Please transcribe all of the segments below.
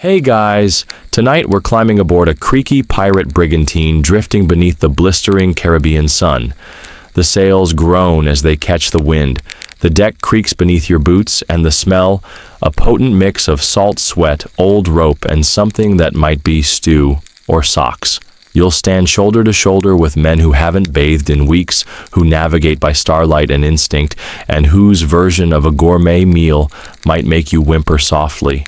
Hey guys, tonight we're climbing aboard a creaky pirate brigantine drifting beneath the blistering Caribbean sun. The sails groan as they catch the wind, the deck creaks beneath your boots, and the smell, a potent mix of salt sweat, old rope, and something that might be stew or socks. You'll stand shoulder to shoulder with men who haven't bathed in weeks, who navigate by starlight and instinct, and whose version of a gourmet meal might make you whimper softly.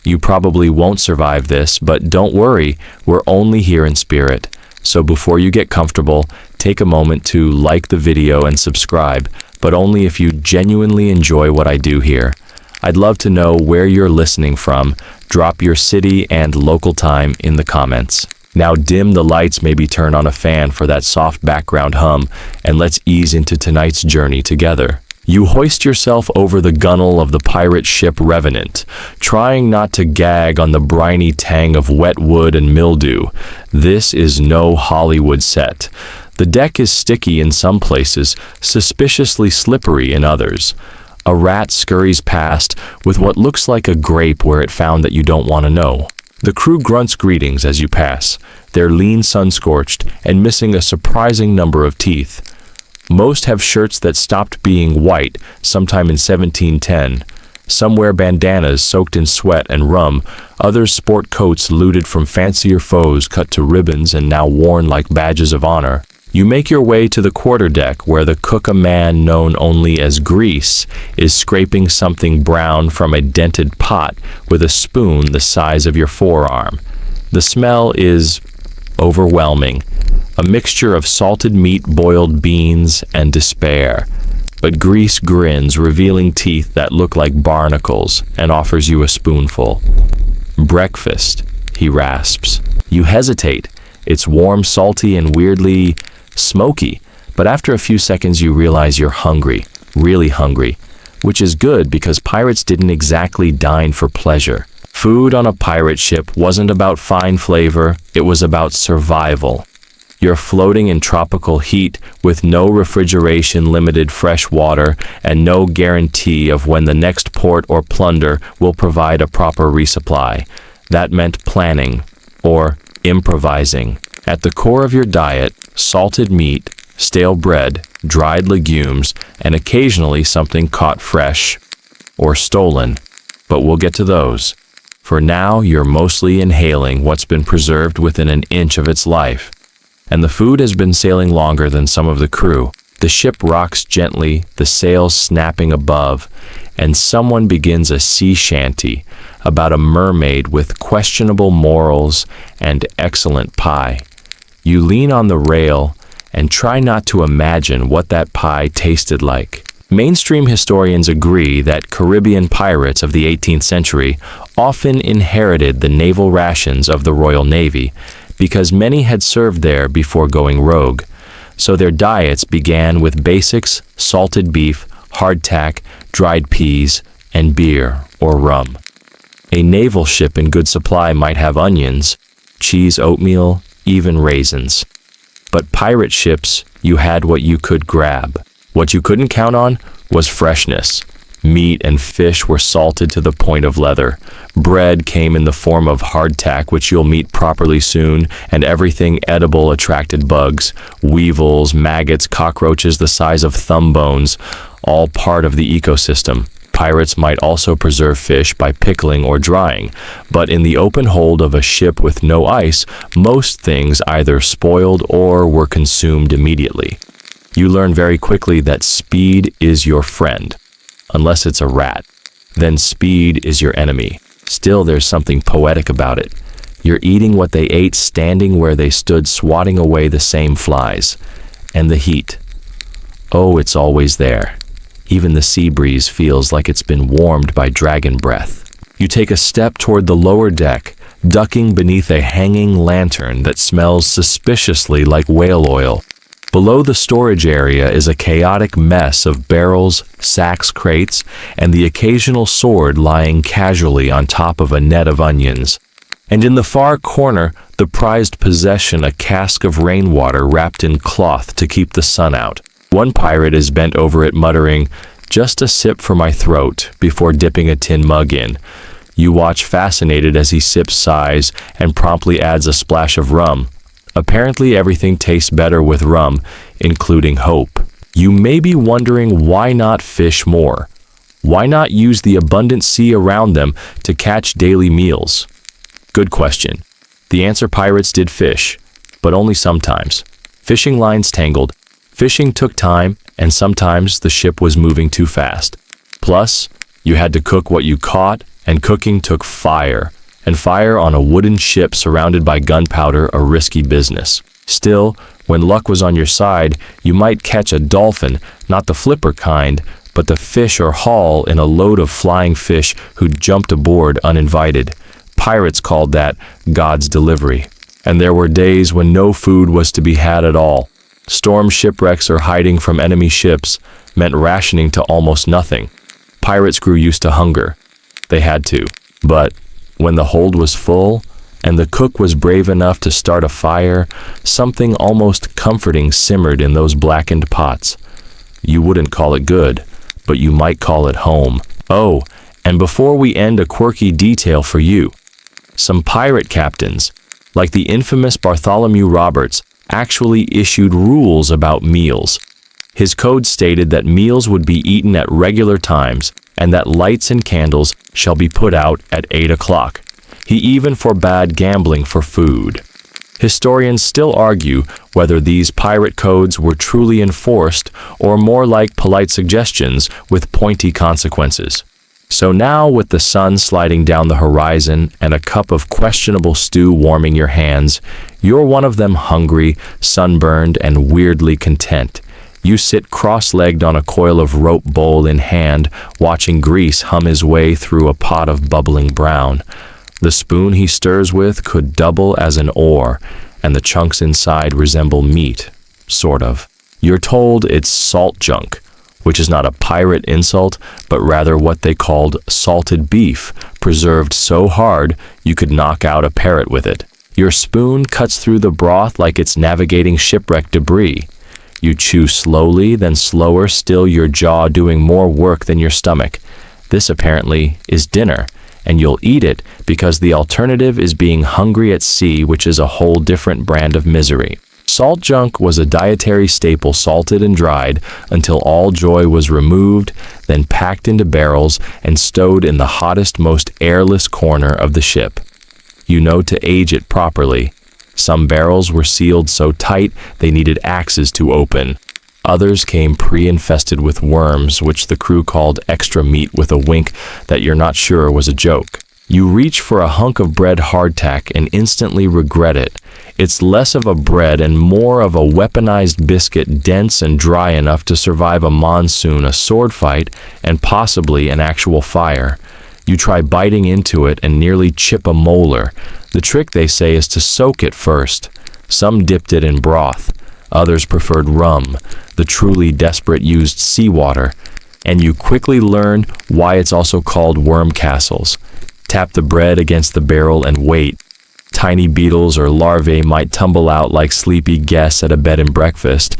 You probably won't survive this, but don't worry, we're only here in spirit. So before you get comfortable, take a moment to like the video and subscribe, but only if you genuinely enjoy what I do here. I'd love to know where you're listening from. Drop your city and local time in the comments. Now dim the lights, maybe turn on a fan for that soft background hum, and let's ease into tonight's journey together. You hoist yourself over the gunwale of the pirate ship Revenant, trying not to gag on the briny tang of wet wood and mildew. This is no Hollywood set. The deck is sticky in some places, suspiciously slippery in others. A rat scurries past with what looks like a grape where it found that you don't want to know. The crew grunts greetings as you pass, their lean sun-scorched and missing a surprising number of teeth. Most have shirts that stopped being white sometime in 1710. Some wear bandanas soaked in sweat and rum. Others sport coats looted from fancier foes, cut to ribbons and now worn like badges of honor. You make your way to the quarterdeck where the cook, a man known only as Grease, is scraping something brown from a dented pot with a spoon the size of your forearm. The smell is overwhelming, a mixture of salted meat, boiled beans, and despair. But Grease grins, revealing teeth that look like barnacles, and offers you a spoonful. "Breakfast," he rasps. You hesitate. It's warm, salty, and weirdly smoky, but after a few seconds you realize you're hungry, really hungry, which is good because pirates didn't exactly dine for pleasure. Food on a pirate ship wasn't about fine flavor, it was about survival. You're floating in tropical heat with no refrigeration, limited fresh water, and no guarantee of when the next port or plunder will provide a proper resupply. That meant planning, or improvising. At the core of your diet, salted meat, stale bread, dried legumes, and occasionally something caught fresh or stolen. But we'll get to those. For now, you're mostly inhaling what's been preserved within an inch of its life. And the food has been sailing longer than some of the crew. The ship rocks gently, the sails snapping above, and someone begins a sea shanty about a mermaid with questionable morals and excellent pie. You lean on the rail and try not to imagine what that pie tasted like. Mainstream historians agree that Caribbean pirates of the 18th century often inherited the naval rations of the Royal Navy because many had served there before going rogue. So their diets began with basics: salted beef, hardtack, dried peas, and beer or rum. A naval ship in good supply might have onions, cheese, oatmeal, even raisins. But pirate ships, you had what you could grab. What you couldn't count on was freshness. Meat and fish were salted to the point of leather. Bread came in the form of hardtack, which you'll meet properly soon, and everything edible attracted bugs, weevils, maggots, cockroaches the size of thumb bones, all part of the ecosystem. Pirates might also preserve fish by pickling or drying, but in the open hold of a ship with no ice, most things either spoiled or were consumed immediately. You learn very quickly that speed is your friend, unless it's a rat. Then speed is your enemy. Still, there's something poetic about it. You're eating what they ate, standing where they stood, swatting away the same flies. And the heat. Oh, it's always there. Even the sea breeze feels like it's been warmed by dragon breath. You take a step toward the lower deck, ducking beneath a hanging lantern that smells suspiciously like whale oil. Below the storage area is a chaotic mess of barrels, sacks, crates, and the occasional sword lying casually on top of a net of onions. And in the far corner, the prized possession, a cask of rainwater wrapped in cloth to keep the sun out. One pirate is bent over it, muttering, "Just a sip for my throat," before dipping a tin mug in. You watch fascinated as he sips, sighs, and promptly adds a splash of rum. Apparently everything tastes better with rum, including hope. You may be wondering, why not fish more? Why not use the abundant sea around them to catch daily meals? Good question. The answer: pirates did fish, but only sometimes. Fishing lines tangled, fishing took time, and sometimes the ship was moving too fast. Plus, you had to cook what you caught, and cooking took fire. And fire on a wooden ship surrounded by gunpowder, a risky business. Still, when luck was on your side, you might catch a dolphin, not the flipper kind, but the fish or haul in a load of flying fish who jumped aboard uninvited. Pirates called that God's delivery. And there were days when no food was to be had at all. Storm shipwrecks or hiding from enemy ships meant rationing to almost nothing. Pirates grew used to hunger. They had to. But when the hold was full, and the cook was brave enough to start a fire, something almost comforting simmered in those blackened pots. You wouldn't call it good, but you might call it home. Oh, and before we end, a quirky detail for you. Some pirate captains, like the infamous Bartholomew Roberts, actually issued rules about meals. His code stated that meals would be eaten at regular times and that lights and candles shall be put out at 8 o'clock. He even forbade gambling for food. Historians still argue whether these pirate codes were truly enforced or more like polite suggestions with pointy consequences. So now, with the sun sliding down the horizon and a cup of questionable stew warming your hands, you're one of them, hungry, sunburned, and weirdly content. You sit cross-legged on a coil of rope, bowl in hand, watching grease hum his way through a pot of bubbling brown. The spoon he stirs with could double as an oar, and the chunks inside resemble meat, sort of. You're told it's salt junk, which is not a pirate insult, but rather what they called salted beef, preserved so hard you could knock out a parrot with it. Your spoon cuts through the broth like it's navigating shipwreck debris. You chew slowly, then slower still, your jaw doing more work than your stomach. This apparently is dinner, and you'll eat it because the alternative is being hungry at sea, which is a whole different brand of misery. Salt junk was a dietary staple, salted and dried until all joy was removed, then packed into barrels and stowed in the hottest, most airless corner of the ship. You know to age it properly. Some barrels were sealed so tight they needed axes to open. Others came pre-infested with worms, which the crew called extra meat with a wink that you're not sure was a joke. You reach for a hunk of bread hardtack and instantly regret it. It's less of a bread and more of a weaponized biscuit, dense and dry enough to survive a monsoon, a sword fight, and possibly an actual fire. You try biting into it and nearly chip a molar. The trick, they say, is to soak it first. Some dipped it in broth. Others preferred rum. The truly desperate used seawater. And you quickly learn why it's also called worm castles. Tap the bread against the barrel and wait. Tiny beetles or larvae might tumble out like sleepy guests at a bed and breakfast.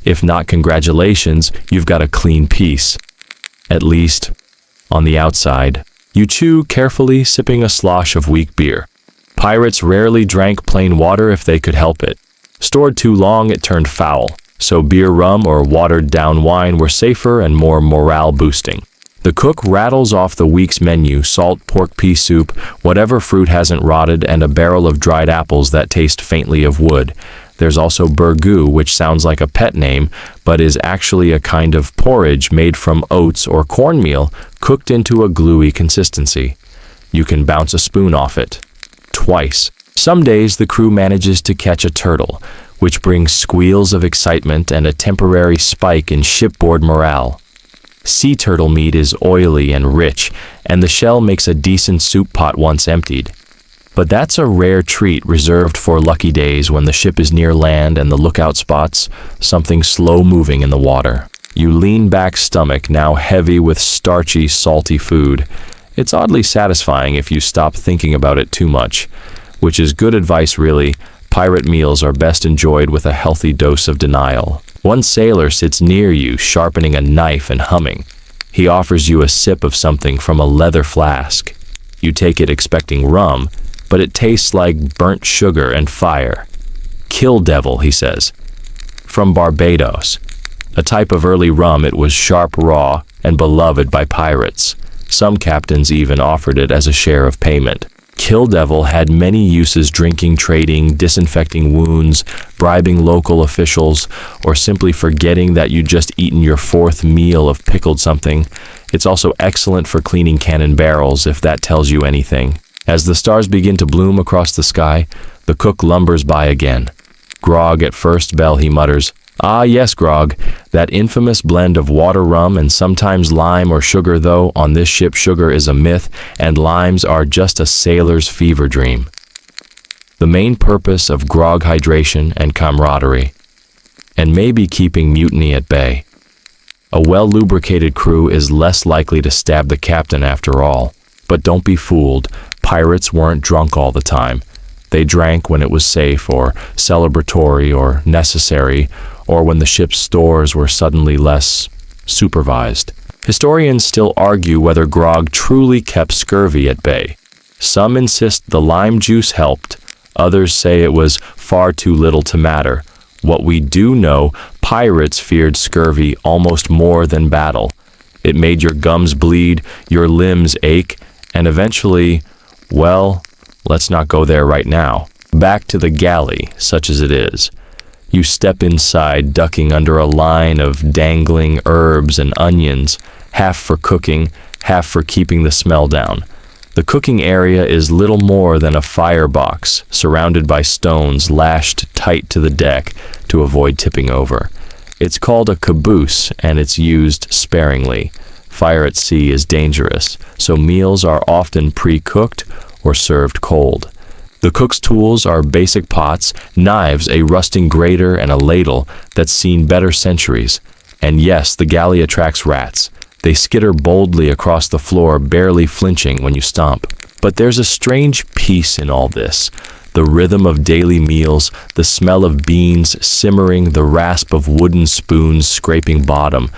If not, congratulations, you've got a clean piece. At least, on the outside. You chew carefully, sipping a slosh of weak beer. Pirates rarely drank plain water if they could help it. Stored too long, it turned foul. So beer, rum, or watered-down wine were safer and more morale-boosting. The cook rattles off the week's menu: salt pork pea soup, whatever fruit hasn't rotted, and a barrel of dried apples that taste faintly of wood. There's also burgoo, which sounds like a pet name, but is actually a kind of porridge made from oats or cornmeal, cooked into a gluey consistency. You can bounce a spoon off it. Twice. Some days the crew manages to catch a turtle, which brings squeals of excitement and a temporary spike in shipboard morale. Sea turtle meat is oily and rich, and the shell makes a decent soup pot once emptied. But that's a rare treat reserved for lucky days when the ship is near land and the lookout spots something slow-moving in the water. You lean back, stomach now heavy with starchy, salty food. It's oddly satisfying if you stop thinking about it too much, which is good advice really. Pirate meals are best enjoyed with a healthy dose of denial. One sailor sits near you, sharpening a knife and humming. He offers you a sip of something from a leather flask. You take it expecting rum, but it tastes like burnt sugar and fire. Kill devil, he says. From Barbados. A type of early rum, it was sharp raw and beloved by pirates. Some captains even offered it as a share of payment. Kill devil had many uses: drinking, trading, disinfecting wounds, bribing local officials, or simply forgetting that you'd just eaten your fourth meal of pickled something. It's also excellent for cleaning cannon barrels, if that tells you anything. As the stars begin to bloom across the sky, the cook lumbers by again. Grog at first bell, he mutters. Ah yes, grog, that infamous blend of water, rum, and sometimes lime or sugar, though on this ship sugar is a myth and limes are just a sailor's fever dream. The main purpose of grog: hydration and camaraderie, and maybe keeping mutiny at bay. A well-lubricated crew is less likely to stab the captain after all. But don't be fooled, pirates weren't drunk all the time. They drank when it was safe or celebratory or necessary, or when the ship's stores were suddenly less supervised. Historians still argue whether grog truly kept scurvy at bay. Some insist the lime juice helped, others say it was far too little to matter. What we do know, pirates feared scurvy almost more than battle. It made your gums bleed, your limbs ache, and eventually, well, let's not go there right now. Back to the galley, such as it is. You step inside, ducking under a line of dangling herbs and onions, half for cooking, half for keeping the smell down. The cooking area is little more than a firebox, surrounded by stones lashed tight to the deck to avoid tipping over. It's called a caboose, and it's used sparingly. Fire at sea is dangerous, so meals are often pre-cooked or served cold. The cook's tools are basic pots, knives, a rusting grater, and a ladle that's seen better centuries. And yes, the galley attracts rats. They skitter boldly across the floor, barely flinching when you stomp. But there's a strange peace in all this. The rhythm of daily meals, the smell of beans simmering, the rasp of wooden spoons scraping bottom.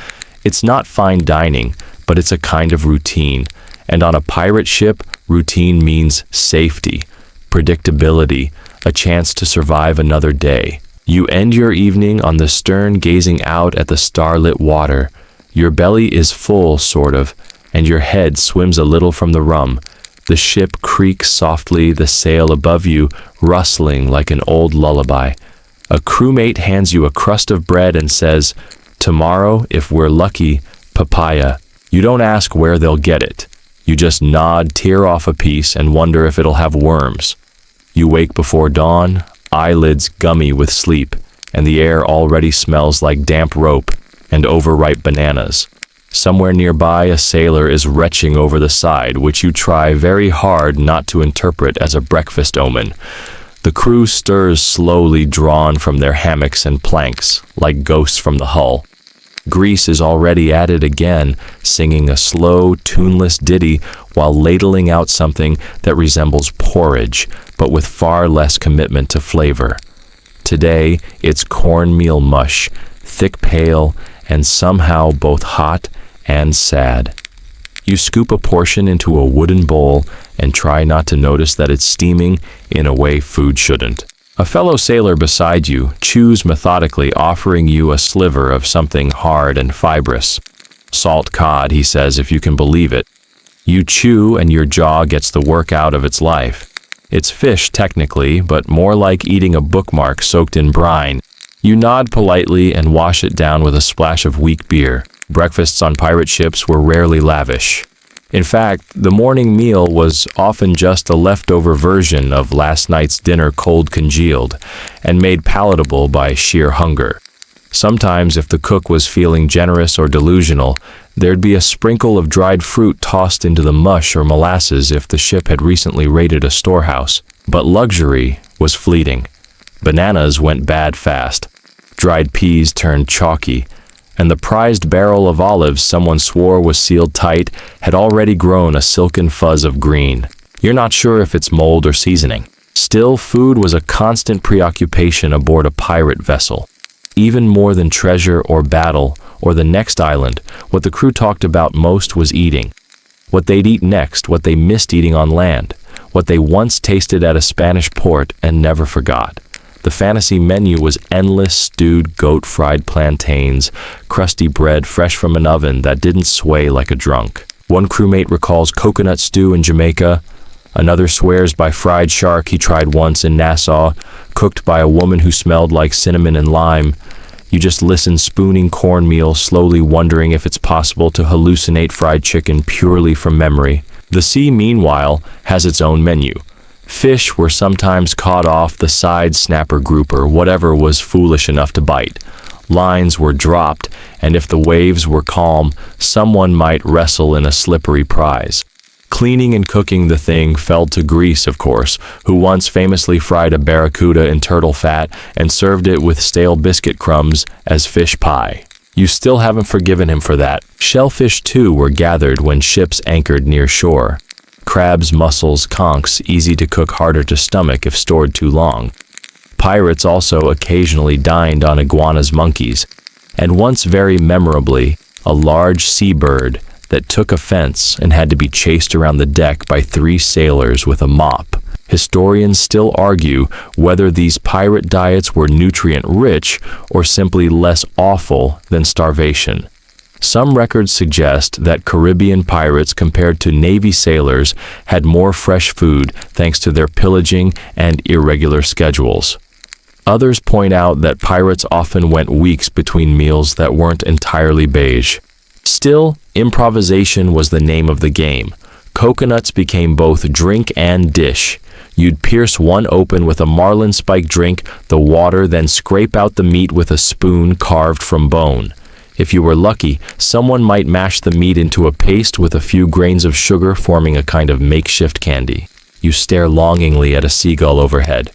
It's not fine dining, but it's a kind of routine. And on a pirate ship, routine means safety, predictability, a chance to survive another day. You end your evening on the stern gazing out at the starlit water. Your belly is full, sort of, and your head swims a little from the rum. The ship creaks softly, the sail above you rustling like an old lullaby. A crewmate hands you a crust of bread and says, "Tomorrow, if we're lucky, papaya." You don't ask where they'll get it. You just nod, tear off a piece, and wonder if it'll have worms. You wake before dawn, eyelids gummy with sleep, and the air already smells like damp rope and overripe bananas. Somewhere nearby, a sailor is retching over the side, which you try very hard not to interpret as a breakfast omen. The crew stirs slowly, drawn from their hammocks and planks, like ghosts from the hull. Grease is already at it again, singing a slow, tuneless ditty while ladling out something that resembles porridge, but with far less commitment to flavor. Today, it's cornmeal mush, thick, pale, and somehow both hot and sad. You scoop a portion into a wooden bowl and try not to notice that it's steaming in a way food shouldn't. A fellow sailor beside you chews methodically, offering you a sliver of something hard and fibrous. Salt cod, he says, if you can believe it. You chew and your jaw gets the work out of its life. It's fish technically, but more like eating a bookmark soaked in brine. You nod politely and wash it down with a splash of weak beer. Breakfasts on pirate ships were rarely lavish. In fact, the morning meal was often just a leftover version of last night's dinner, cold congealed, and made palatable by sheer hunger. Sometimes, if the cook was feeling generous or delusional, there'd be a sprinkle of dried fruit tossed into the mush or molasses if the ship had recently raided a storehouse. But luxury was fleeting. Bananas went bad fast. Dried peas turned chalky, and the prized barrel of olives someone swore was sealed tight had already grown a silken fuzz of green. You're not sure if it's mold or seasoning. Still, food was a constant preoccupation aboard a pirate vessel. Even more than treasure or battle or the next island, what the crew talked about most was eating. what they'd eat next, what they missed eating on land, what they once tasted at a Spanish port and never forgot. The fantasy menu was endless stewed goat-fried plantains, crusty bread fresh from an oven that didn't sway like a drunk. One crewmate recalls coconut stew in Jamaica. Another swears by fried shark he tried once in Nassau, cooked by a woman who smelled like cinnamon and lime. You just listen spooning cornmeal, slowly wondering if it's possible to hallucinate fried chicken purely from memory. The sea, meanwhile, has its own menu. Fish were sometimes caught off the side snapper grouper, whatever was foolish enough to bite. Lines were dropped, and if the waves were calm, someone might wrestle in a slippery prize. Cleaning and cooking the thing fell to Grease, of course, who once famously fried a barracuda in turtle fat and served it with stale biscuit crumbs as fish pie. You still haven't forgiven him for that. Shellfish, too, were gathered when ships anchored near shore. Crabs, mussels, conchs, easy to cook, harder to stomach if stored too long. Pirates also occasionally dined on iguanas, monkeys, and once very memorably, a large seabird that took offense and had to be chased around the deck by 3 sailors with a mop. Historians still argue whether these pirate diets were nutrient-rich or simply less awful than starvation. Some records suggest that Caribbean pirates compared to Navy sailors had more fresh food thanks to their pillaging and irregular schedules. Others point out that pirates often went weeks between meals that weren't entirely beige. Still, improvisation was the name of the game. Coconuts became both drink and dish. You'd pierce one open with a marlin spike drink, the water, then scrape out the meat with a spoon carved from bone. If you were lucky, someone might mash the meat into a paste with a few grains of sugar, forming a kind of makeshift candy. You stare longingly at a seagull overhead.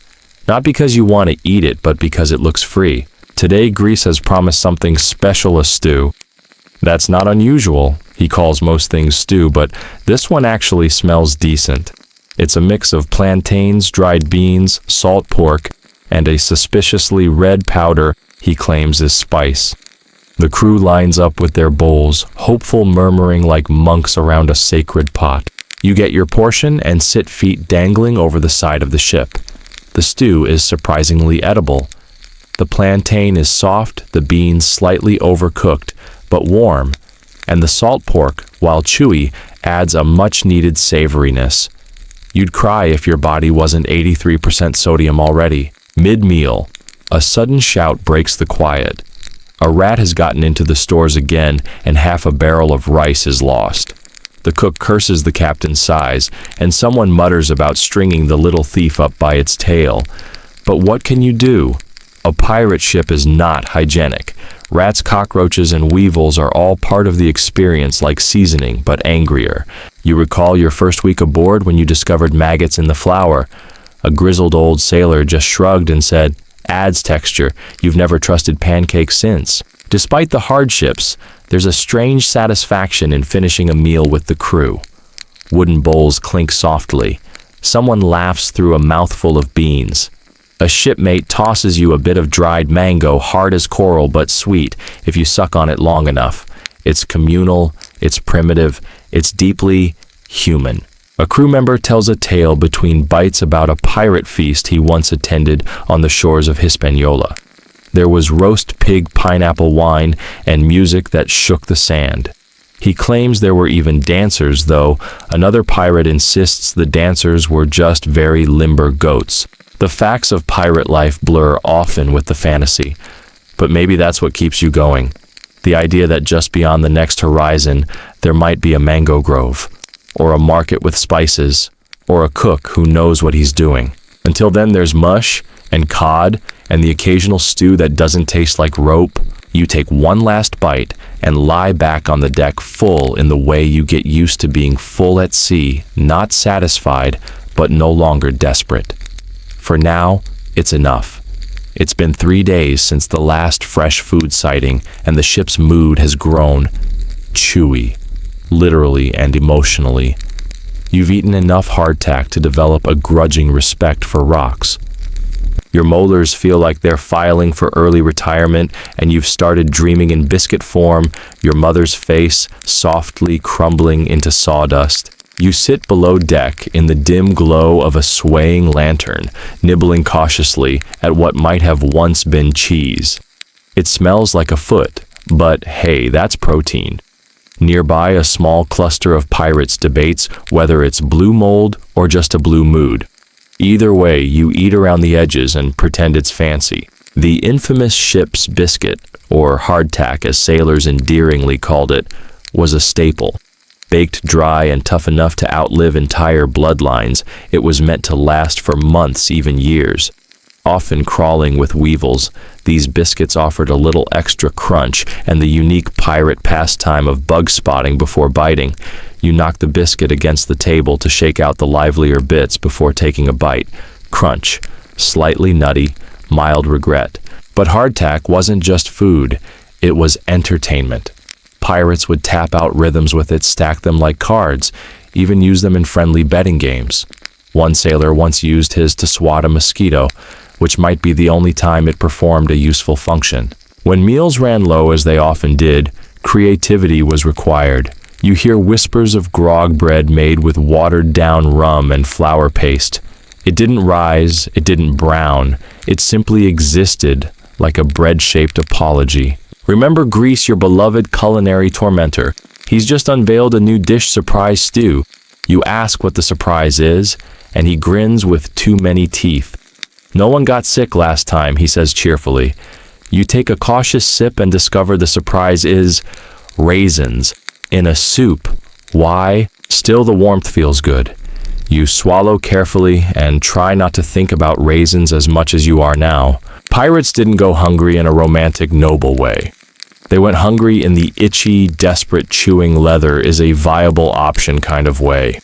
Not because you want to eat it, but because it looks free. Today, Grease has promised something special, a stew. That's not unusual. He calls most things stew, but this one actually smells decent. It's a mix of plantains, dried beans, salt pork, and a suspiciously red powder he claims is spice. The crew lines up with their bowls, hopeful, murmuring like monks around a sacred pot. You get your portion and sit feet dangling over the side of the ship. The stew is surprisingly edible. The plantain is soft, the beans slightly overcooked, but warm, and the salt pork, while chewy, adds a much-needed savoriness. You'd cry if your body wasn't 83% sodium already. Mid-meal, a sudden shout breaks the quiet. A rat has gotten into the stores again, and half a barrel of rice is lost. The cook curses the captain's size, and someone mutters about stringing the little thief up by its tail. But what can you do? A pirate ship is not hygienic. Rats, cockroaches, and weevils are all part of the experience, like seasoning, but angrier. You recall your first week aboard when you discovered maggots in the flour. A grizzled old sailor just shrugged and said, "Adds texture. You've never trusted pancakes since." Despite the hardships, there's a strange satisfaction in finishing a meal with the crew. Wooden bowls clink softly. Someone laughs through a mouthful of beans. A shipmate tosses you a bit of dried mango, hard as coral but sweet if you suck on it long enough. It's communal, it's primitive, it's deeply human. A crew member tells a tale between bites about a pirate feast he once attended on the shores of Hispaniola. There was roast pig, pineapple wine, and music that shook the sand. He claims there were even dancers, though another pirate insists the dancers were just very limber goats. The facts of pirate life blur often with the fantasy, but maybe that's what keeps you going. The idea that just beyond the next horizon there might be a mango grove, or a market with spices, or a cook who knows what he's doing. Until then, there's mush and cod and the occasional stew that doesn't taste like rope. You take one last bite and lie back on the deck full in the way you get used to being full at sea, not satisfied, but no longer desperate. For now, it's enough. It's been 3 days since the last fresh food sighting, and the ship's mood has grown chewy, literally and emotionally. You've eaten enough hardtack to develop a grudging respect for rocks. Your molars feel like they're filing for early retirement, and you've started dreaming in biscuit form, your mother's face softly crumbling into sawdust. You sit below deck in the dim glow of a swaying lantern, nibbling cautiously at what might have once been cheese. It smells like a foot, but hey, that's protein. Nearby, a small cluster of pirates debates whether it's blue mold or just a blue mood. Either way, you eat around the edges and pretend it's fancy. The infamous ship's biscuit, or hardtack as sailors endearingly called it, was a staple. Baked dry and tough enough to outlive entire bloodlines, it was meant to last for months, even years. Often crawling with weevils, these biscuits offered a little extra crunch and the unique pirate pastime of bug spotting before biting. You knock the biscuit against the table to shake out the livelier bits before taking a bite. Crunch, slightly nutty, mild regret. But hardtack wasn't just food, it was entertainment. Pirates would tap out rhythms with it, stack them like cards, even use them in friendly betting games. One sailor once used his to swat a mosquito, which might be the only time it performed a useful function. When meals ran low, as they often did, creativity was required. You hear whispers of grog bread made with watered-down rum and flour paste. It didn't rise, it didn't brown, it simply existed like a bread-shaped apology. Remember Grease, your beloved culinary tormentor. He's just unveiled a new dish, surprise stew. You ask what the surprise is, and he grins with too many teeth. No one got sick last time, he says cheerfully. You take a cautious sip and discover the surprise is raisins in a soup. Why? Still, the warmth feels good. You swallow carefully and try not to think about raisins as much as you are now. Pirates didn't go hungry in a romantic, noble way. They went hungry in the itchy, desperate chewing leather is a viable option kind of way.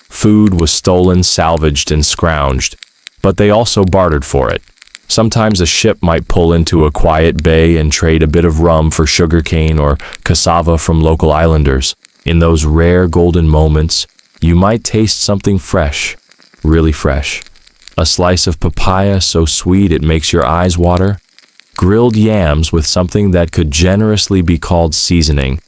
Food was stolen, salvaged, and scrounged, but they also bartered for it. Sometimes a ship might pull into a quiet bay and trade a bit of rum for sugarcane or cassava from local islanders. In those rare golden moments, you might taste something fresh, really fresh. A slice of papaya so sweet it makes your eyes water. Grilled yams with something that could generously be called seasoning.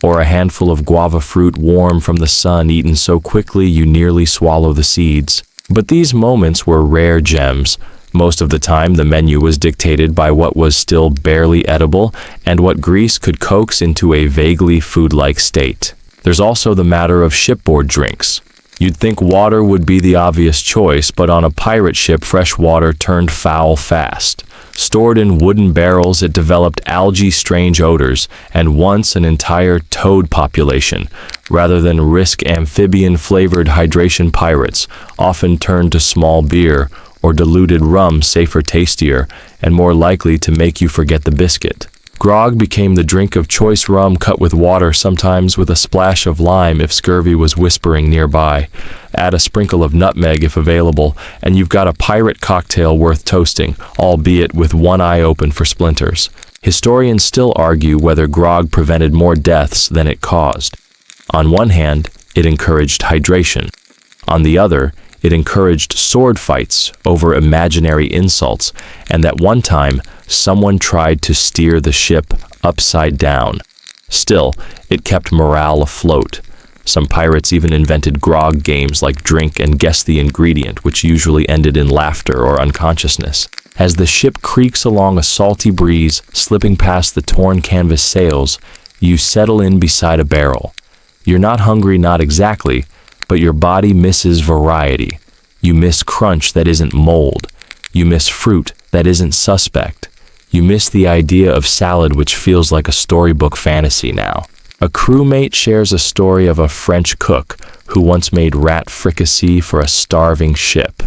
Or a handful of guava fruit warm from the sun eaten so quickly you nearly swallow the seeds. But these moments were rare gems. Most of the time, the menu was dictated by what was still barely edible and what Greece could coax into a vaguely food-like state. There's also the matter of shipboard drinks. You'd think water would be the obvious choice, but on a pirate ship, fresh water turned foul fast. Stored in wooden barrels, it developed algae-strange odors, and once an entire toad population. Rather than risk amphibian-flavored hydration, pirates often turned to small beer or diluted rum, safer, tastier, and more likely to make you forget the biscuit. Grog became the drink of choice, rum cut with water, sometimes with a splash of lime if scurvy was whispering nearby. Add a sprinkle of nutmeg if available, and you've got a pirate cocktail worth toasting, albeit with one eye open for splinters. Historians still argue whether grog prevented more deaths than it caused. On one hand, it encouraged hydration. On the other, it encouraged sword fights over imaginary insults, and at one time, someone tried to steer the ship upside down. Still, it kept morale afloat. Some pirates even invented grog games like drink and guess the ingredient, which usually ended in laughter or unconsciousness. As the ship creaks along a salty breeze, slipping past the torn canvas sails, you settle in beside a barrel. You're not hungry, not exactly, but your body misses variety. You miss crunch that isn't mold. You miss fruit that isn't suspect. You miss the idea of salad, which feels like a storybook fantasy now. A crewmate shares a story of a French cook who once made rat fricassee for a starving ship.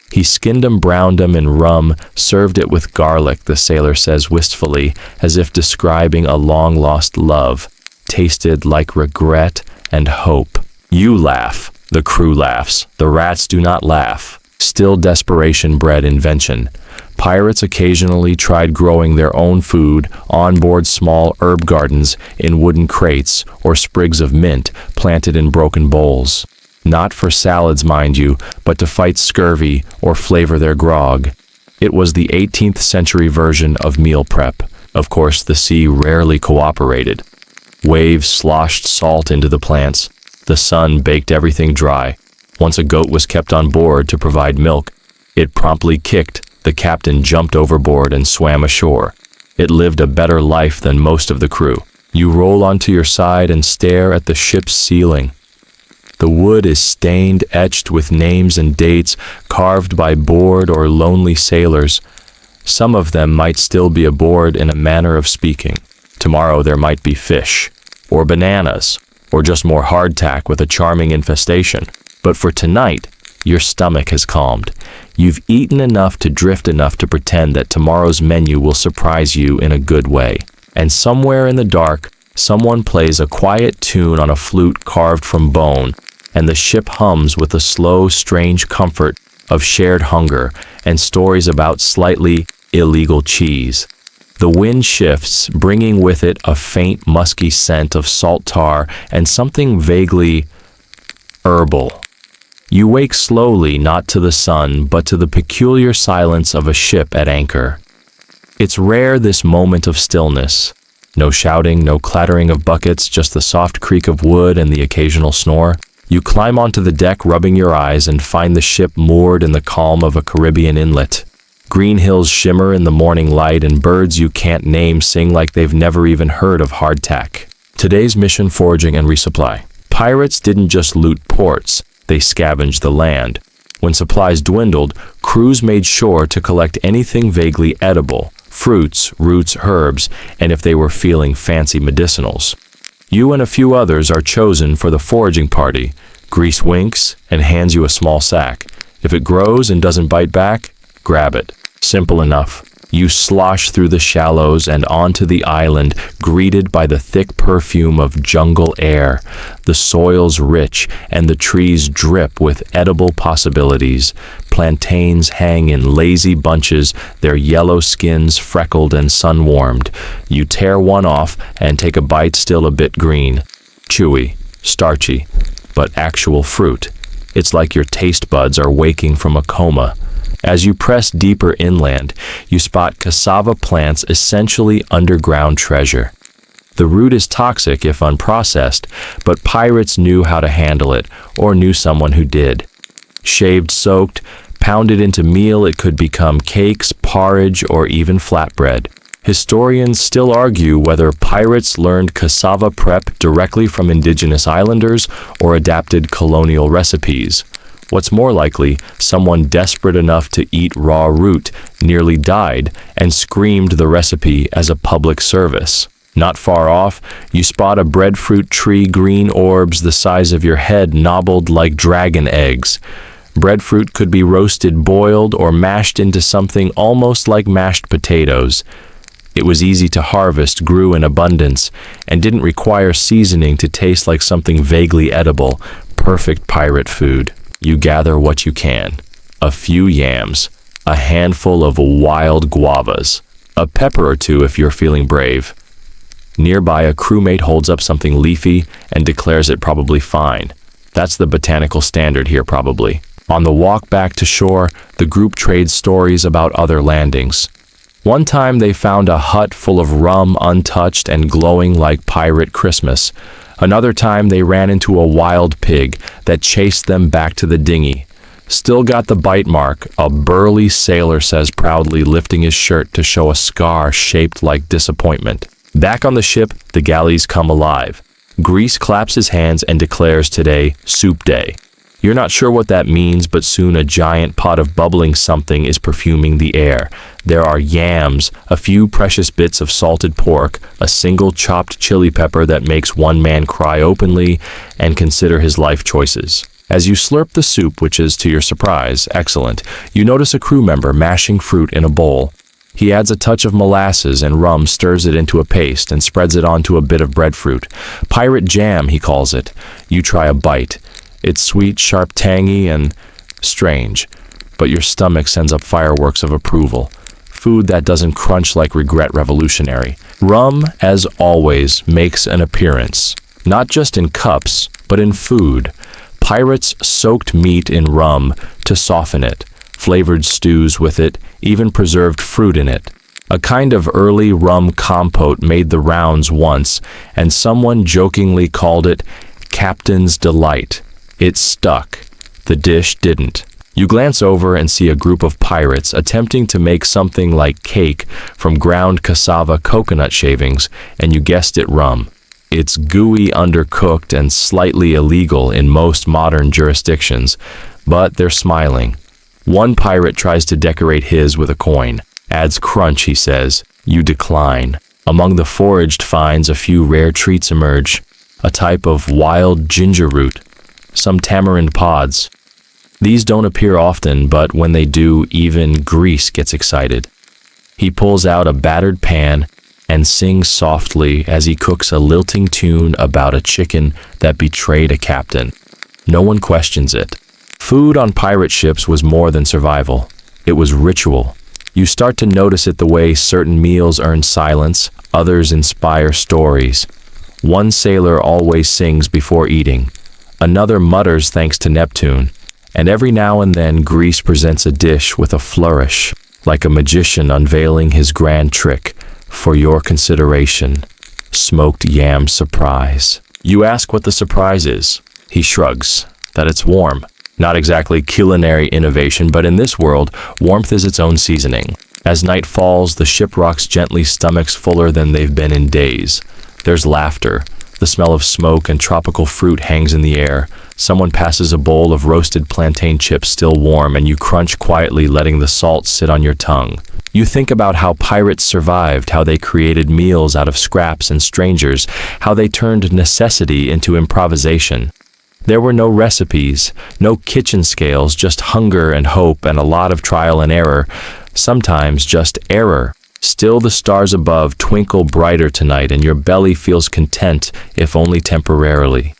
He skinned 'em, browned 'em in rum, served it with garlic, the sailor says wistfully, as if describing a long-lost love. Tasted like regret and hope. You laugh. The crew laughs. The rats do not laugh. Still, desperation bred invention. Pirates occasionally tried growing their own food on board small herb gardens in wooden crates or sprigs of mint planted in broken bowls. Not for salads, mind you, but to fight scurvy or flavor their grog. It was the 18th century version of meal prep. Of course, the sea rarely cooperated. Waves sloshed salt into the plants. The sun baked everything dry. Once a goat was kept on board to provide milk, it promptly kicked. The captain jumped overboard and swam ashore. It lived a better life than most of the crew. You roll onto your side and stare at the ship's ceiling. The wood is stained, etched with names and dates, carved by bored or lonely sailors. Some of them might still be aboard in a manner of speaking. Tomorrow there might be fish, or bananas, or just more hardtack with a charming infestation. But for tonight, your stomach has calmed. You've eaten enough to drift enough to pretend that tomorrow's menu will surprise you in a good way. And somewhere in the dark, someone plays a quiet tune on a flute carved from bone, and the ship hums with the slow, strange comfort of shared hunger and stories about slightly illegal cheese. The wind shifts, bringing with it a faint, musky scent of salt tar and something vaguely herbal. You wake slowly, not to the sun, but to the peculiar silence of a ship at anchor. It's rare, this moment of stillness. No shouting, no clattering of buckets, just the soft creak of wood and the occasional snore. You climb onto the deck, rubbing your eyes, and find the ship moored in the calm of a Caribbean inlet. Green hills shimmer in the morning light, and birds you can't name sing like they've never even heard of hardtack. Today's mission: foraging and resupply. Pirates didn't just loot ports, they scavenged the land. When supplies dwindled, crews made sure to collect anything vaguely edible: fruits, roots, herbs, and if they were feeling fancy, medicinals. You and a few others are chosen for the foraging party. Grease winks and hands you a small sack. If it grows and doesn't bite back, grab it. Simple enough. You slosh through the shallows and onto the island, greeted by the thick perfume of jungle air. The soil's rich, and the trees drip with edible possibilities. Plantains hang in lazy bunches, their yellow skins freckled and sun-warmed. You tear one off and take a bite, still a bit green. Chewy, starchy, but actual fruit. It's like your taste buds are waking from a coma. As you press deeper inland, you spot cassava plants, essentially underground treasure. The root is toxic if unprocessed, but pirates knew how to handle it, or knew someone who did. Shaved, soaked, pounded into meal, it could become cakes, porridge, or even flatbread. Historians still argue whether pirates learned cassava prep directly from indigenous islanders or adapted colonial recipes. What's more likely, someone desperate enough to eat raw root nearly died and screamed the recipe as a public service. Not far off, you spot a breadfruit tree, green orbs the size of your head nobbled like dragon eggs. Breadfruit could be roasted, boiled, or mashed into something almost like mashed potatoes. It was easy to harvest, grew in abundance, and didn't require seasoning to taste like something vaguely edible. Perfect pirate food. You gather what you can. A few yams, a handful of wild guavas, a pepper or two if you're feeling brave. Nearby, a crewmate holds up something leafy and declares it probably fine. That's the botanical standard here, probably. On the walk back to shore, the group trades stories about other landings. One time they found a hut full of rum, untouched and glowing like pirate Christmas. Another time they ran into a wild pig that chased them back to the dinghy. Still got the bite mark, a burly sailor says proudly, lifting his shirt to show a scar shaped like disappointment. Back on the ship, the galleys come alive. Grease claps his hands and declares today soup day. You're not sure what that means, but soon a giant pot of bubbling something is perfuming the air. There are yams, a few precious bits of salted pork, a single chopped chili pepper that makes one man cry openly and consider his life choices. As you slurp the soup, which is, to your surprise, excellent, you notice a crew member mashing fruit in a bowl. He adds a touch of molasses and rum, stirs it into a paste, and spreads it onto a bit of breadfruit. Pirate jam, he calls it. You try a bite. It's sweet, sharp, tangy, and strange, but your stomach sends up fireworks of approval. Food that doesn't crunch like regret revolutionary. Rum, as always, makes an appearance, not just in cups, but in food. Pirates soaked meat in rum to soften it. flavored stews with it, even preserved fruit in it. A kind of early rum compote made the rounds once, and someone jokingly called it Captain's Delight. It stuck. The dish didn't. You glance over and see a group of pirates attempting to make something like cake from ground cassava coconut shavings, and you guessed it, rum. It's gooey, undercooked, and slightly illegal in most modern jurisdictions, but they're smiling. One pirate tries to decorate his with a coin. Adds crunch, he says. You decline. Among the foraged finds, a few rare treats emerge. A type of wild ginger root. Some tamarind pods. These don't appear often, but when they do, even Grease gets excited. He pulls out a battered pan and sings softly as he cooks a lilting tune about a chicken that betrayed a captain. No one questions it. Food on pirate ships was more than survival. It was ritual. You start to notice it the way certain meals earn silence, others inspire stories. One sailor always sings before eating. Another mutters thanks to Neptune. And every now and then Grease presents a dish with a flourish, like a magician unveiling his grand trick. For your consideration, smoked yam surprise. You ask what the surprise is. He shrugs, that it's warm. Not exactly culinary innovation, but in this world, warmth is its own seasoning. As night falls, the ship rocks gently, stomachs fuller than they've been in days. There's laughter. The smell of smoke and tropical fruit hangs in the air. Someone passes a bowl of roasted plantain chips still warm, and you crunch quietly, letting the salt sit on your tongue. You think about how pirates survived, how they created meals out of scraps and strangers, how they turned necessity into improvisation. There were no recipes, no kitchen scales, just hunger and hope and a lot of trial and error, sometimes just error. Still, the stars above twinkle brighter tonight, and your belly feels content, if only temporarily.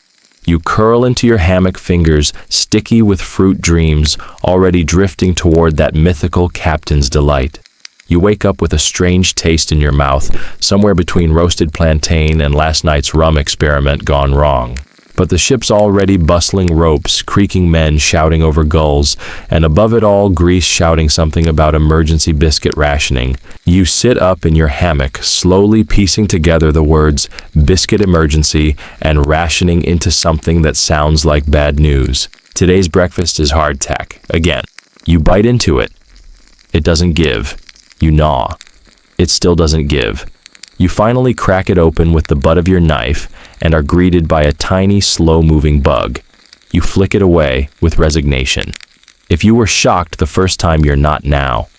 You curl into your hammock, fingers sticky with fruit dreams, already drifting toward that mythical Captain's Delight. You wake up with a strange taste in your mouth, somewhere between roasted plantain and last night's rum experiment gone wrong. But the ship's already bustling ropes, creaking men shouting over gulls, and above it all, Grease shouting something about emergency biscuit rationing. You sit up in your hammock, slowly piecing together the words biscuit emergency and rationing into something that sounds like bad news. Today's breakfast is hardtack. Again. You bite into it. It doesn't give. You gnaw. It still doesn't give. You finally crack it open with the butt of your knife and are greeted by a tiny, slow-moving bug. You flick it away with resignation. If you were shocked the first time, you're not now.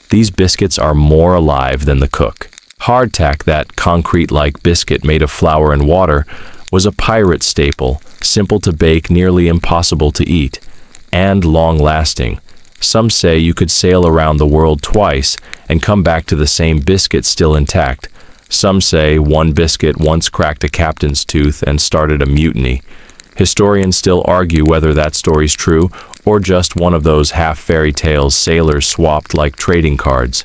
These biscuits are more alive than the cook. Hardtack, that concrete-like biscuit made of flour and water, was a pirate staple, simple to bake, nearly impossible to eat, and long-lasting. Some say you could sail around the world twice and come back to the same biscuit still intact. Some say one biscuit once cracked a captain's tooth and started a mutiny. Historians still argue whether that story's true or just one of those half fairy tales sailors swapped like trading cards.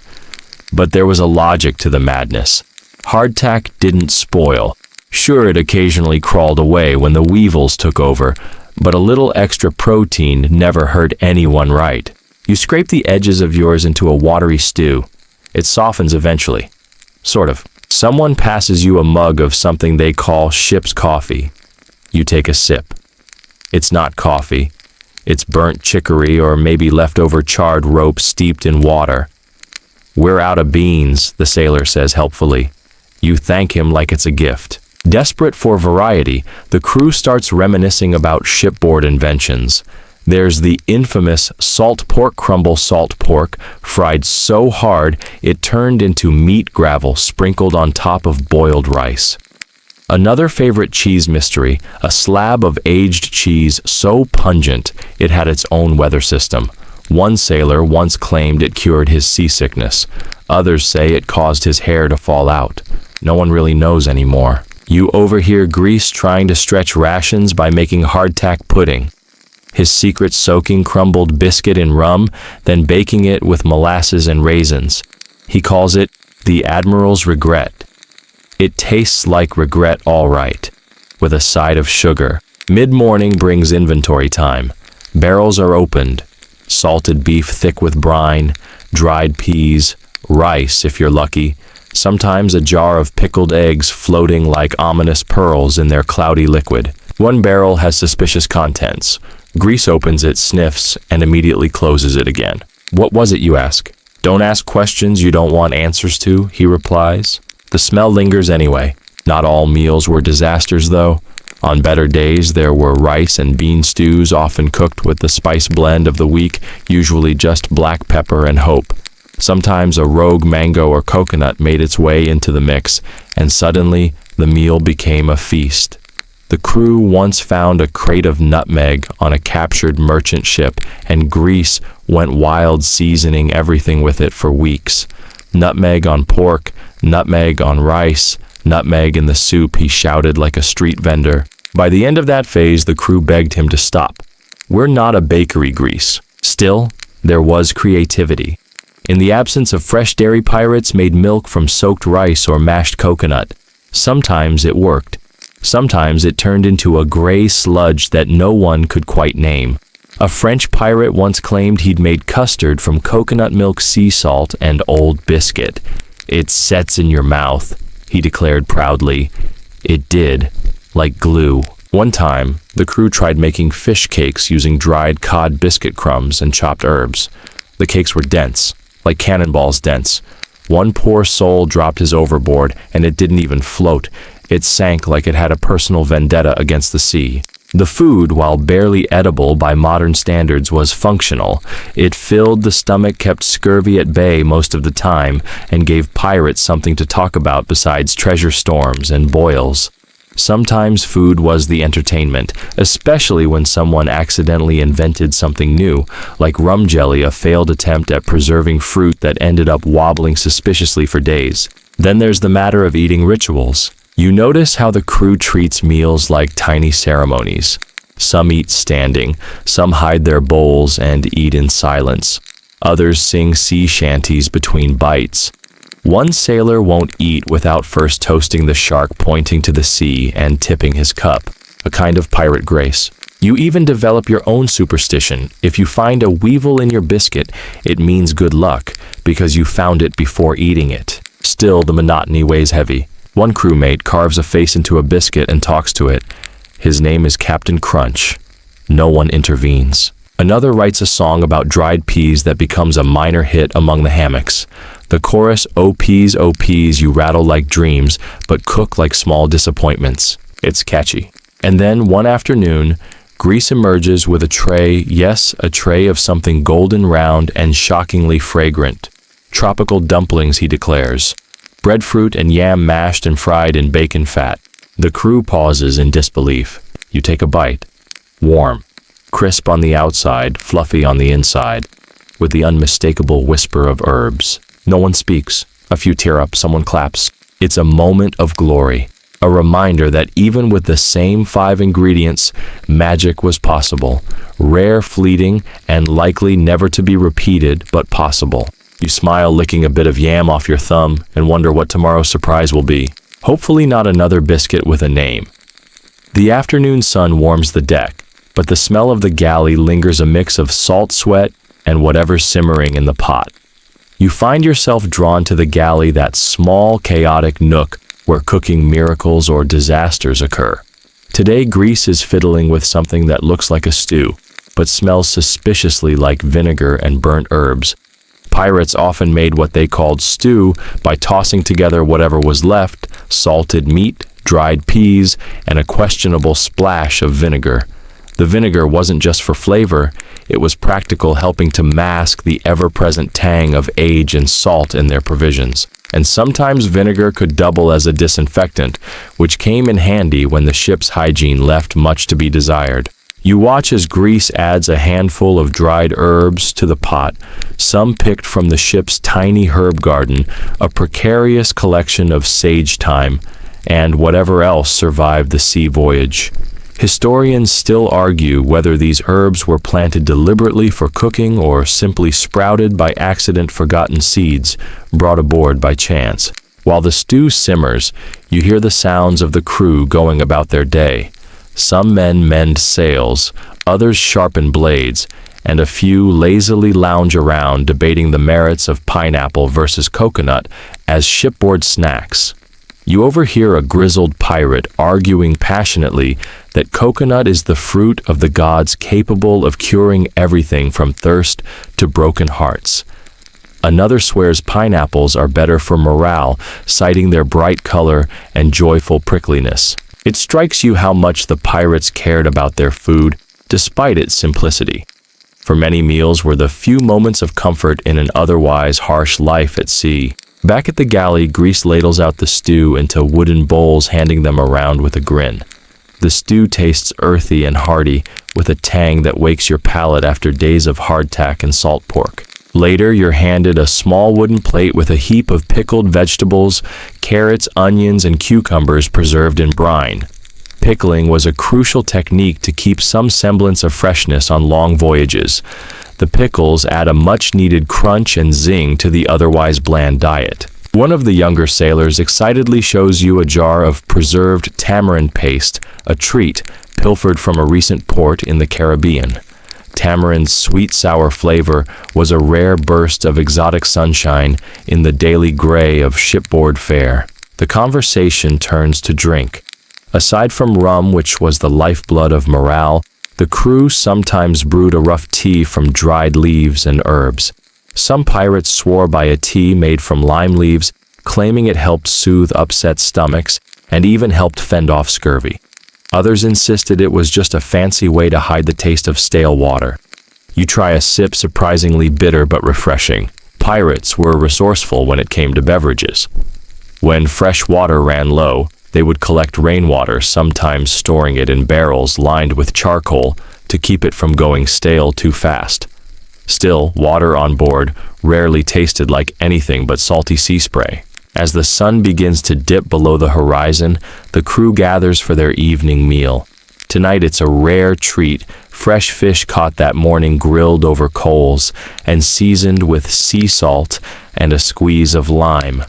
But there was a logic to the madness. Hardtack didn't spoil. Sure, it occasionally crawled away when the weevils took over, but a little extra protein never hurt anyone right. You scrape the edges of yours into a watery stew. It softens eventually. Sort of. Someone passes you a mug of something they call ship's coffee. You take a sip. It's not coffee. It's burnt chicory or maybe leftover charred rope steeped in water. "We're out of beans," the sailor says helpfully. You thank him like it's a gift. Desperate for variety, the crew starts reminiscing about shipboard inventions. There's the infamous salt pork crumble, salt pork, fried so hard it turned into meat gravel sprinkled on top of boiled rice. Another favorite cheese mystery, a slab of aged cheese so pungent it had its own weather system. One sailor once claimed it cured his seasickness. Others say it caused his hair to fall out. No one really knows anymore. You overhear Grease trying to stretch rations by making hardtack pudding. His secret soaking crumbled biscuit in rum, then baking it with molasses and raisins. He calls it the Admiral's Regret. It tastes like regret all right, with a side of sugar. Mid-morning brings inventory time. Barrels are opened. salted beef thick with brine, dried peas, rice if you're lucky, sometimes a jar of pickled eggs floating like ominous pearls in their cloudy liquid. One barrel has suspicious contents. Grease opens it, sniffs, and immediately closes it again. What was it, you ask? Don't ask questions you don't want answers to, he replies. The smell lingers anyway. Not all meals were disasters, though. On better days, there were rice and bean stews, often cooked with the spice blend of the week, usually just black pepper and hope. Sometimes a rogue mango or coconut made its way into the mix, and suddenly the meal became a feast. The crew once found a crate of nutmeg on a captured merchant ship, and Grease went wild, seasoning everything with it for weeks. Nutmeg on pork, nutmeg on rice, nutmeg in the soup, he shouted like a street vendor. By the end of that phase, the crew begged him to stop. We're not a bakery, Grease. Still, there was creativity. In the absence of fresh dairy, pirates made milk from soaked rice or mashed coconut. Sometimes it worked. Sometimes it turned into a gray sludge that no one could quite name. A French pirate once claimed he'd made custard from coconut milk, sea salt, and old biscuit. It sets in your mouth, he declared proudly. It did, like glue. One time, the crew tried making fish cakes using dried cod biscuit crumbs and chopped herbs. The cakes were dense, like cannonballs dense. One poor soul dropped his overboard, and it didn't even float. It sank like it had a personal vendetta against the sea. The food, while barely edible by modern standards, was functional. It filled the stomach, kept scurvy at bay most of the time, and gave pirates something to talk about besides treasure storms and boils. Sometimes food was the entertainment, especially when someone accidentally invented something new, like rum jelly, a failed attempt at preserving fruit that ended up wobbling suspiciously for days. Then there's the matter of eating rituals. You notice how the crew treats meals like tiny ceremonies. Some eat standing, some hide their bowls and eat in silence. Others sing sea shanties between bites. One sailor won't eat without first toasting the shark pointing to the sea and tipping his cup, a kind of pirate grace. You even develop your own superstition. If you find a weevil in your biscuit, it means good luck, because you found it before eating it. Still, the monotony weighs heavy. One crewmate carves a face into a biscuit and talks to it. His name is Captain Crunch. No one intervenes. Another writes a song about dried peas that becomes a minor hit among the hammocks. The chorus, "Oh peas, you rattle like dreams, but cook like small disappointments." It's catchy. And then one afternoon, Grease emerges with a tray, yes, a tray of something golden round and shockingly fragrant. Tropical dumplings, he declares. Breadfruit and yam mashed and fried in bacon fat. The crew pauses in disbelief. You take a bite. Warm. Crisp on the outside, fluffy on the inside, with the unmistakable whisper of herbs. No one speaks. A few tear up, someone claps. It's a moment of glory. A reminder that even with the same 5 ingredients, magic was possible. Rare, fleeting, and likely never to be repeated, but possible. You smile, licking a bit of yam off your thumb, and wonder what tomorrow's surprise will be. Hopefully not another biscuit with a name. The afternoon sun warms the deck, but the smell of the galley lingers, a mix of salt sweat and whatever's simmering in the pot. You find yourself drawn to the galley, that small, chaotic nook where cooking miracles or disasters occur. Today, Grease is fiddling with something that looks like a stew, but smells suspiciously like vinegar and burnt herbs. Pirates often made what they called stew by tossing together whatever was left: salted meat, dried peas, and a questionable splash of vinegar. The vinegar wasn't just for flavor, it was practical, helping to mask the ever-present tang of age and salt in their provisions. And sometimes vinegar could double as a disinfectant, which came in handy when the ship's hygiene left much to be desired. You watch as Grease adds a handful of dried herbs to the pot, some picked from the ship's tiny herb garden, a precarious collection of sage thyme, and whatever else survived the sea voyage. Historians still argue whether these herbs were planted deliberately for cooking or simply sprouted by accident, forgotten seeds brought aboard by chance. While the stew simmers, you hear the sounds of the crew going about their day. Some men mend sails, others sharpen blades, and a few lazily lounge around debating the merits of pineapple versus coconut as shipboard snacks. You overhear a grizzled pirate arguing passionately that coconut is the fruit of the gods capable of curing everything from thirst to broken hearts. Another swears pineapples are better for morale, citing their bright color and joyful prickliness. It strikes you how much the pirates cared about their food, despite its simplicity. For many meals were the few moments of comfort in an otherwise harsh life at sea. Back at the galley, Grease ladles out the stew into wooden bowls, handing them around with a grin. The stew tastes earthy and hearty, with a tang that wakes your palate after days of hardtack and salt pork. Later, you're handed a small wooden plate with a heap of pickled vegetables, carrots, onions, and cucumbers preserved in brine. Pickling was a crucial technique to keep some semblance of freshness on long voyages. The pickles add a much-needed crunch and zing to the otherwise bland diet. One of the younger sailors excitedly shows you a jar of preserved tamarind paste, a treat pilfered from a recent port in the Caribbean. Tamarind's sweet-sour flavor was a rare burst of exotic sunshine in the daily gray of shipboard fare. The conversation turns to drink. Aside from rum, which was the lifeblood of morale, the crew sometimes brewed a rough tea from dried leaves and herbs. Some pirates swore by a tea made from lime leaves, claiming it helped soothe upset stomachs and even helped fend off scurvy. Others insisted it was just a fancy way to hide the taste of stale water. You try a sip, surprisingly bitter but refreshing. Pirates were resourceful when it came to beverages. When fresh water ran low, they would collect rainwater, sometimes storing it in barrels lined with charcoal to keep it from going stale too fast. Still, water on board rarely tasted like anything but salty sea spray. As the sun begins to dip below the horizon, the crew gathers for their evening meal. Tonight it's a rare treat, fresh fish caught that morning grilled over coals and seasoned with sea salt and a squeeze of lime.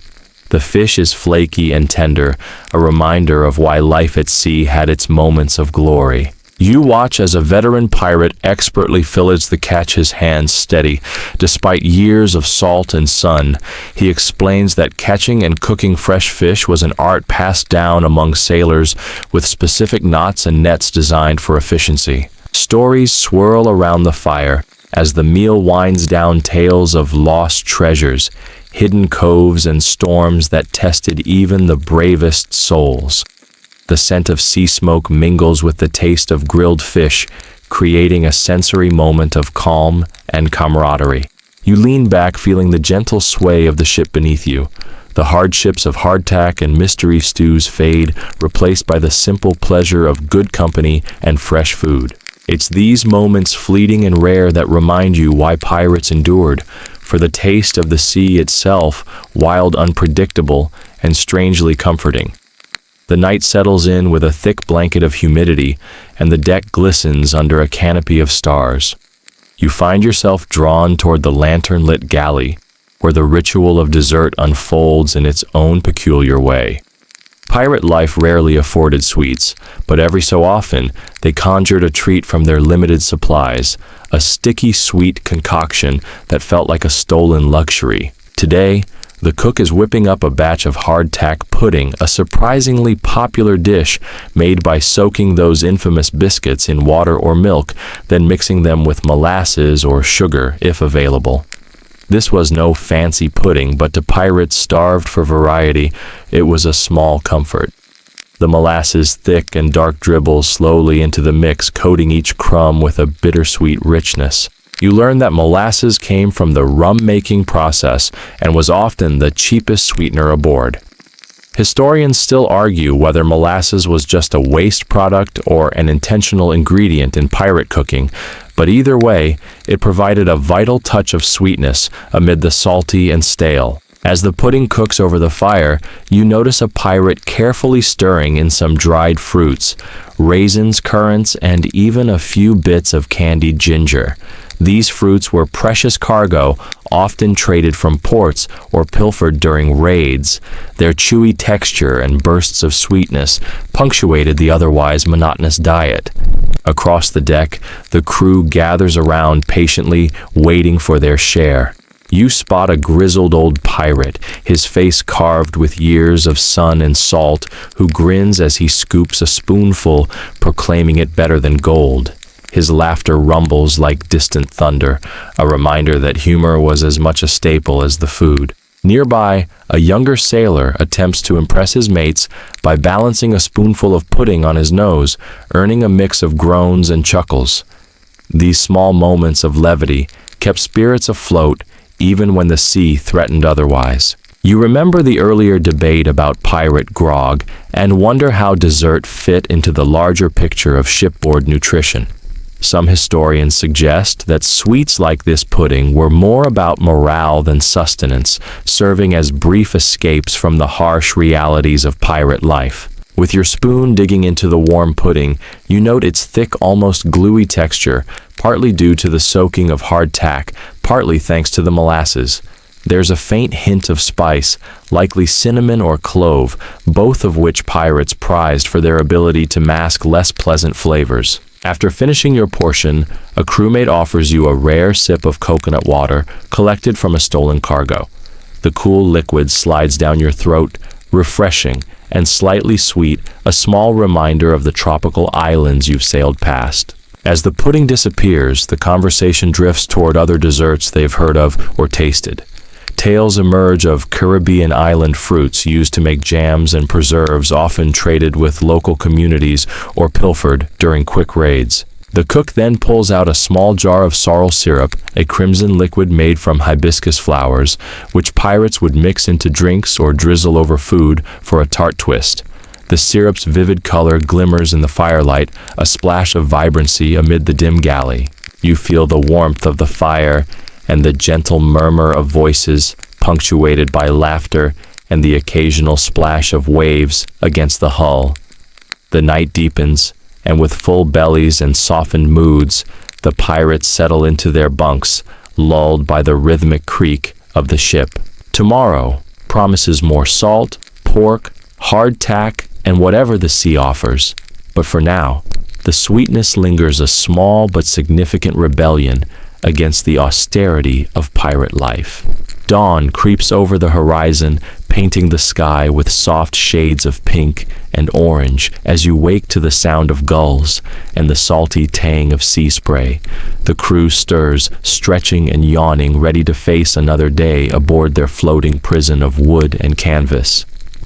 The fish is flaky and tender, a reminder of why life at sea had its moments of glory. You watch as a veteran pirate expertly fillets the catch, his hands steady. Despite years of salt and sun, he explains that catching and cooking fresh fish was an art passed down among sailors with specific knots and nets designed for efficiency. Stories swirl around the fire as the meal winds down, tales of lost treasures, hidden coves, and storms that tested even the bravest souls. The scent of sea smoke mingles with the taste of grilled fish, creating a sensory moment of calm and camaraderie. You lean back, feeling the gentle sway of the ship beneath you. The hardships of hardtack and mystery stews fade, replaced by the simple pleasure of good company and fresh food. It's these moments, fleeting and rare, that remind you why pirates endured. For the taste of the sea itself, wild, unpredictable, and strangely comforting. The night settles in with a thick blanket of humidity, and the deck glistens under a canopy of stars. You find yourself drawn toward the lantern-lit galley, where the ritual of dessert unfolds in its own peculiar way. Pirate life rarely afforded sweets, but every so often they conjured a treat from their limited supplies, a sticky sweet concoction that felt like a stolen luxury. Today, the cook is whipping up a batch of hardtack pudding, a surprisingly popular dish made by soaking those infamous biscuits in water or milk, then mixing them with molasses or sugar if available. This was no fancy pudding, but to pirates starved for variety, it was a small comfort. The molasses, thick and dark, dribbles slowly into the mix, coating each crumb with a bittersweet richness. You learn that molasses came from the rum-making process and was often the cheapest sweetener aboard. Historians still argue whether molasses was just a waste product or an intentional ingredient in pirate cooking, but either way, it provided a vital touch of sweetness amid the salty and stale. As the pudding cooks over the fire, you notice a pirate carefully stirring in some dried fruits, raisins, currants, and even a few bits of candied ginger. These fruits were precious cargo, often traded from ports or pilfered during raids. Their chewy texture and bursts of sweetness punctuated the otherwise monotonous diet. Across the deck, the crew gathers around patiently, waiting for their share. You spot a grizzled old pirate, his face carved with years of sun and salt, who grins as he scoops a spoonful, proclaiming it better than gold. His laughter rumbles like distant thunder, a reminder that humor was as much a staple as the food. Nearby, a younger sailor attempts to impress his mates by balancing a spoonful of pudding on his nose, earning a mix of groans and chuckles. These small moments of levity kept spirits afloat even when the sea threatened otherwise. You remember the earlier debate about pirate grog and wonder how dessert fit into the larger picture of shipboard nutrition. Some historians suggest that sweets like this pudding were more about morale than sustenance, serving as brief escapes from the harsh realities of pirate life. With your spoon digging into the warm pudding, you note its thick, almost gluey texture, partly due to the soaking of hardtack, partly thanks to the molasses. There's a faint hint of spice, likely cinnamon or clove, both of which pirates prized for their ability to mask less pleasant flavors. After finishing your portion, a crewmate offers you a rare sip of coconut water collected from a stolen cargo. The cool liquid slides down your throat, refreshing and slightly sweet, a small reminder of the tropical islands you've sailed past. As the pudding disappears, the conversation drifts toward other desserts they've heard of or tasted. Tales emerge of Caribbean island fruits used to make jams and preserves, often traded with local communities or pilfered during quick raids. The cook then pulls out a small jar of sorrel syrup, a crimson liquid made from hibiscus flowers, which pirates would mix into drinks or drizzle over food for a tart twist. The syrup's vivid color glimmers in the firelight, a splash of vibrancy amid the dim galley. You feel the warmth of the fire and the gentle murmur of voices, punctuated by laughter and the occasional splash of waves against the hull. The night deepens, and with full bellies and softened moods, the pirates settle into their bunks, lulled by the rhythmic creak of the ship. Tomorrow promises more salt, pork, hardtack, and whatever the sea offers. But for now, the sweetness lingers, a small but significant rebellion against the austerity of pirate life. Dawn creeps over the horizon, painting the sky with soft shades of pink and orange as you wake to the sound of gulls and the salty tang of sea spray. The crew stirs, stretching and yawning, ready to face another day aboard their floating prison of wood and canvas.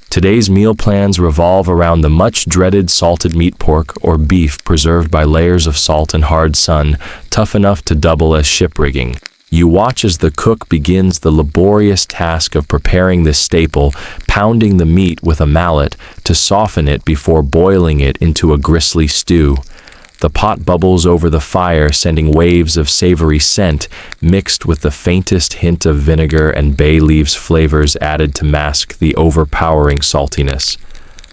Today's meal plans revolve around the much-dreaded salted meat pork or beef preserved by layers of salt and hard sun, tough enough to double as ship rigging. You watch as the cook begins the laborious task of preparing this staple, pounding the meat with a mallet to soften it before boiling it into a gristly stew. The pot bubbles over the fire, sending waves of savory scent, mixed with the faintest hint of vinegar and bay leaves flavors added to mask the overpowering saltiness.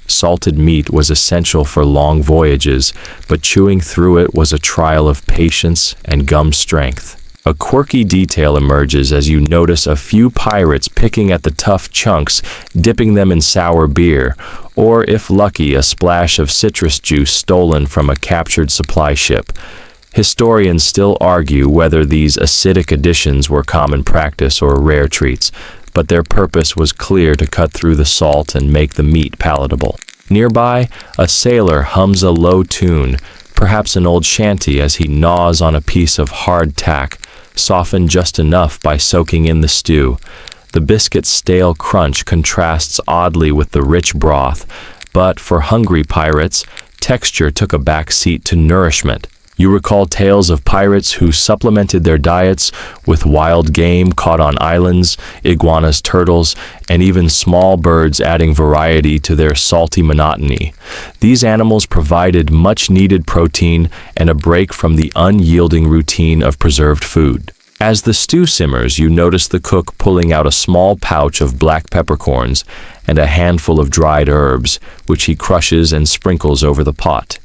Salted meat was essential for long voyages, but chewing through it was a trial of patience and gum strength. A quirky detail emerges as you notice a few pirates picking at the tough chunks, dipping them in sour beer, or, if lucky, a splash of citrus juice stolen from a captured supply ship. Historians still argue whether these acidic additions were common practice or rare treats, but their purpose was clear: to cut through the salt and make the meat palatable. Nearby, a sailor hums a low tune, perhaps an old shanty, as he gnaws on a piece of hard tack, softened just enough by soaking in the stew. The biscuit's stale crunch contrasts oddly with the rich broth, but for hungry pirates, texture took a back seat to nourishment. You recall tales of pirates who supplemented their diets with wild game caught on islands, iguanas, turtles, and even small birds, adding variety to their salty monotony. These animals provided much-needed protein and a break from the unyielding routine of preserved food. As the stew simmers, you notice the cook pulling out a small pouch of black peppercorns and a handful of dried herbs, which he crushes and sprinkles over the pot.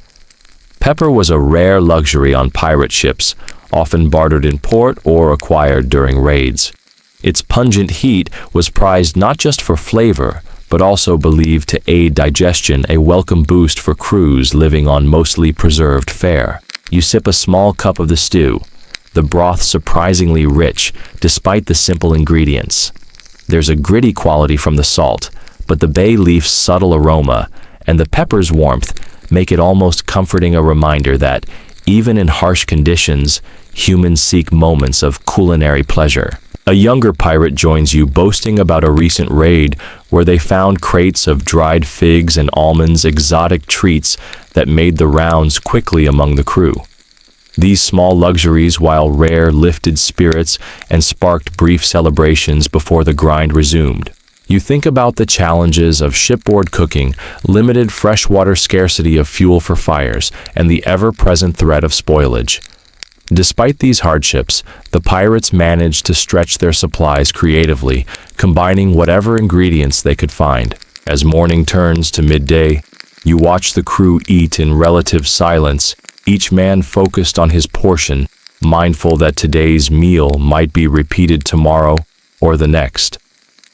Pepper was a rare luxury on pirate ships, often bartered in port or acquired during raids. Its pungent heat was prized not just for flavor, but also believed to aid digestion, a welcome boost for crews living on mostly preserved fare. You sip a small cup of the stew, the broth surprisingly rich despite the simple ingredients. There's a gritty quality from the salt, but the bay leaf's subtle aroma and the pepper's warmth make it almost comforting, a reminder that, even in harsh conditions, humans seek moments of culinary pleasure. A younger pirate joins you, boasting about a recent raid where they found crates of dried figs and almonds, exotic treats that made the rounds quickly among the crew. These small luxuries, while rare, lifted spirits and sparked brief celebrations before the grind resumed. You think about the challenges of shipboard cooking, limited freshwater scarcity of fuel for fires, and the ever-present threat of spoilage. Despite these hardships, the pirates managed to stretch their supplies creatively, combining whatever ingredients they could find. As morning turns to midday, you watch the crew eat in relative silence, each man focused on his portion, mindful that today's meal might be repeated tomorrow or the next.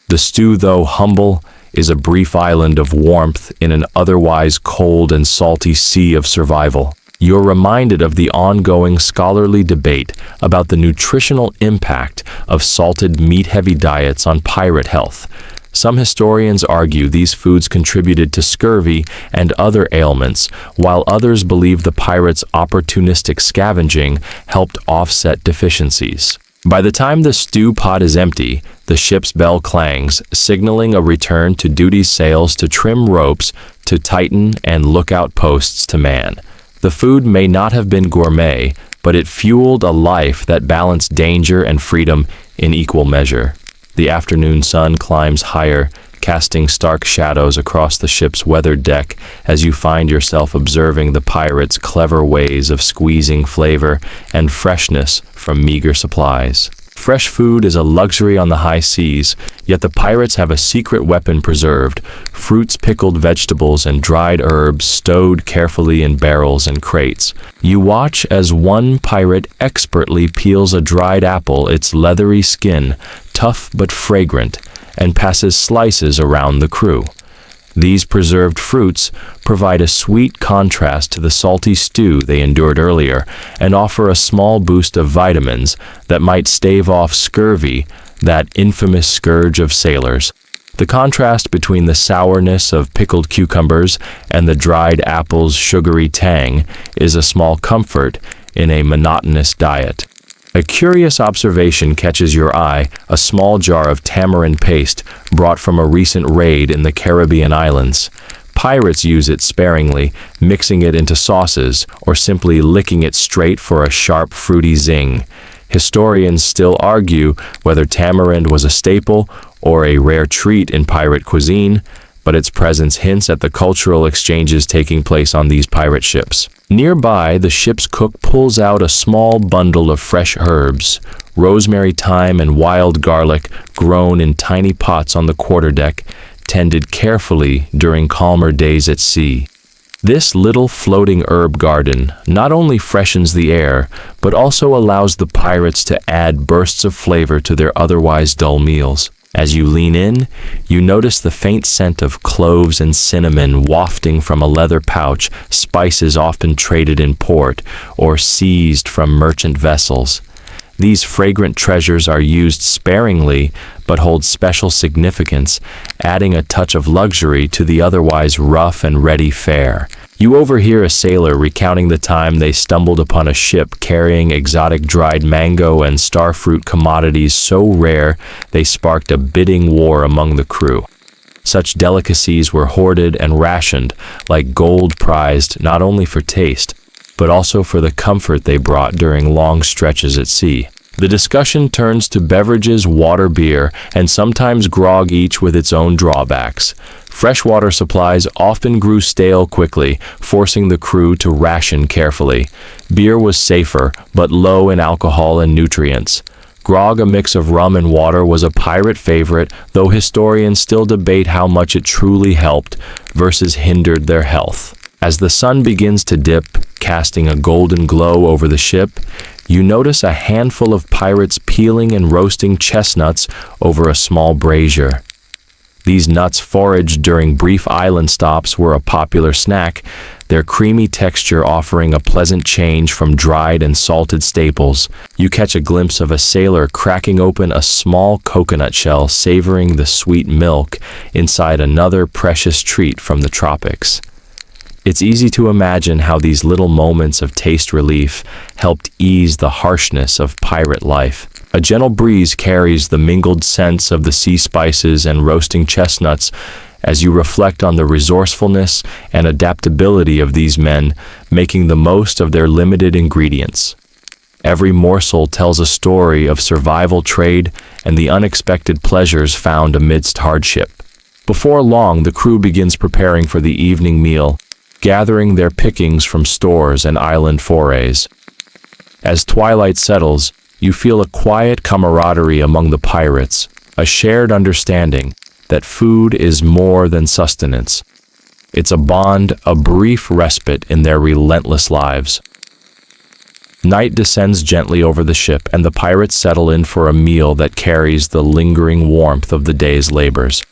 The stew, though humble, is a brief island of warmth in an otherwise cold and salty sea of survival. You're reminded of the ongoing scholarly debate about the nutritional impact of salted meat-heavy diets on pirate health. Some historians argue these foods contributed to scurvy and other ailments, while others believe the pirates' opportunistic scavenging helped offset deficiencies. By the time the stew pot is empty, the ship's bell clangs, signaling a return to duty, sails to trim, ropes to tighten, and lookout posts to man. The food may not have been gourmet, but it fueled a life that balanced danger and freedom in equal measure. The afternoon sun climbs higher, casting stark shadows across the ship's weathered deck as you find yourself observing the pirates' clever ways of squeezing flavor and freshness from meager supplies. Fresh food is a luxury on the high seas, yet the pirates have a secret weapon preserved: fruits, pickled vegetables, and dried herbs stowed carefully in barrels and crates. You watch as one pirate expertly peels a dried apple, its leathery skin tough but fragrant, and passes slices around the crew. These preserved fruits provide a sweet contrast to the salty stew they endured earlier and offer a small boost of vitamins that might stave off scurvy, that infamous scourge of sailors. The contrast between the sourness of pickled cucumbers and the dried apple's sugary tang is a small comfort in a monotonous diet. A curious observation catches your eye: a small jar of tamarind paste brought from a recent raid in the Caribbean islands. Pirates use it sparingly, mixing it into sauces or simply licking it straight for a sharp, fruity zing. Historians still argue whether tamarind was a staple or a rare treat in pirate cuisine, but its presence hints at the cultural exchanges taking place on these pirate ships. Nearby, the ship's cook pulls out a small bundle of fresh herbs, rosemary, thyme, and wild garlic grown in tiny pots on the quarterdeck, tended carefully during calmer days at sea. This little floating herb garden not only freshens the air, but also allows the pirates to add bursts of flavor to their otherwise dull meals. As you lean in, you notice the faint scent of cloves and cinnamon wafting from a leather pouch, spices often traded in port or seized from merchant vessels. These fragrant treasures are used sparingly but hold special significance, adding a touch of luxury to the otherwise rough and ready fare. You overhear a sailor recounting the time they stumbled upon a ship carrying exotic dried mango and starfruit, commodities so rare they sparked a bidding war among the crew. Such delicacies were hoarded and rationed, like gold, prized not only for taste, but also for the comfort they brought during long stretches at sea. The discussion turns to beverages, water, beer, and sometimes grog, each with its own drawbacks. Freshwater supplies often grew stale quickly, forcing the crew to ration carefully. Beer was safer, but low in alcohol and nutrients. Grog, a mix of rum and water, was a pirate favorite, though historians still debate how much it truly helped versus hindered their health. As the sun begins to dip, casting a golden glow over the ship, you notice a handful of pirates peeling and roasting chestnuts over a small brazier. These nuts, foraged during brief island stops, were a popular snack their creamy texture offering a pleasant change from dried and salted staples. You catch a glimpse of a sailor cracking open a small coconut shell, savoring the sweet milk inside another precious treat from the tropics. It's easy to imagine how these little moments of taste relief helped ease the harshness of pirate life. A gentle breeze carries the mingled scents of the sea spices and roasting chestnuts as you reflect on the resourcefulness and adaptability of these men, making the most of their limited ingredients. Every morsel tells a story of survival, trade, and the unexpected pleasures found amidst hardship. Before long, the crew begins preparing for the evening meal, gathering their pickings from stores and island forays. As twilight settles, you feel a quiet camaraderie among the pirates, a shared understanding that food is more than sustenance. It's a bond, a brief respite in their relentless lives. Night descends gently over the ship, and the pirates settle in for a meal that carries the lingering warmth of the day's labors.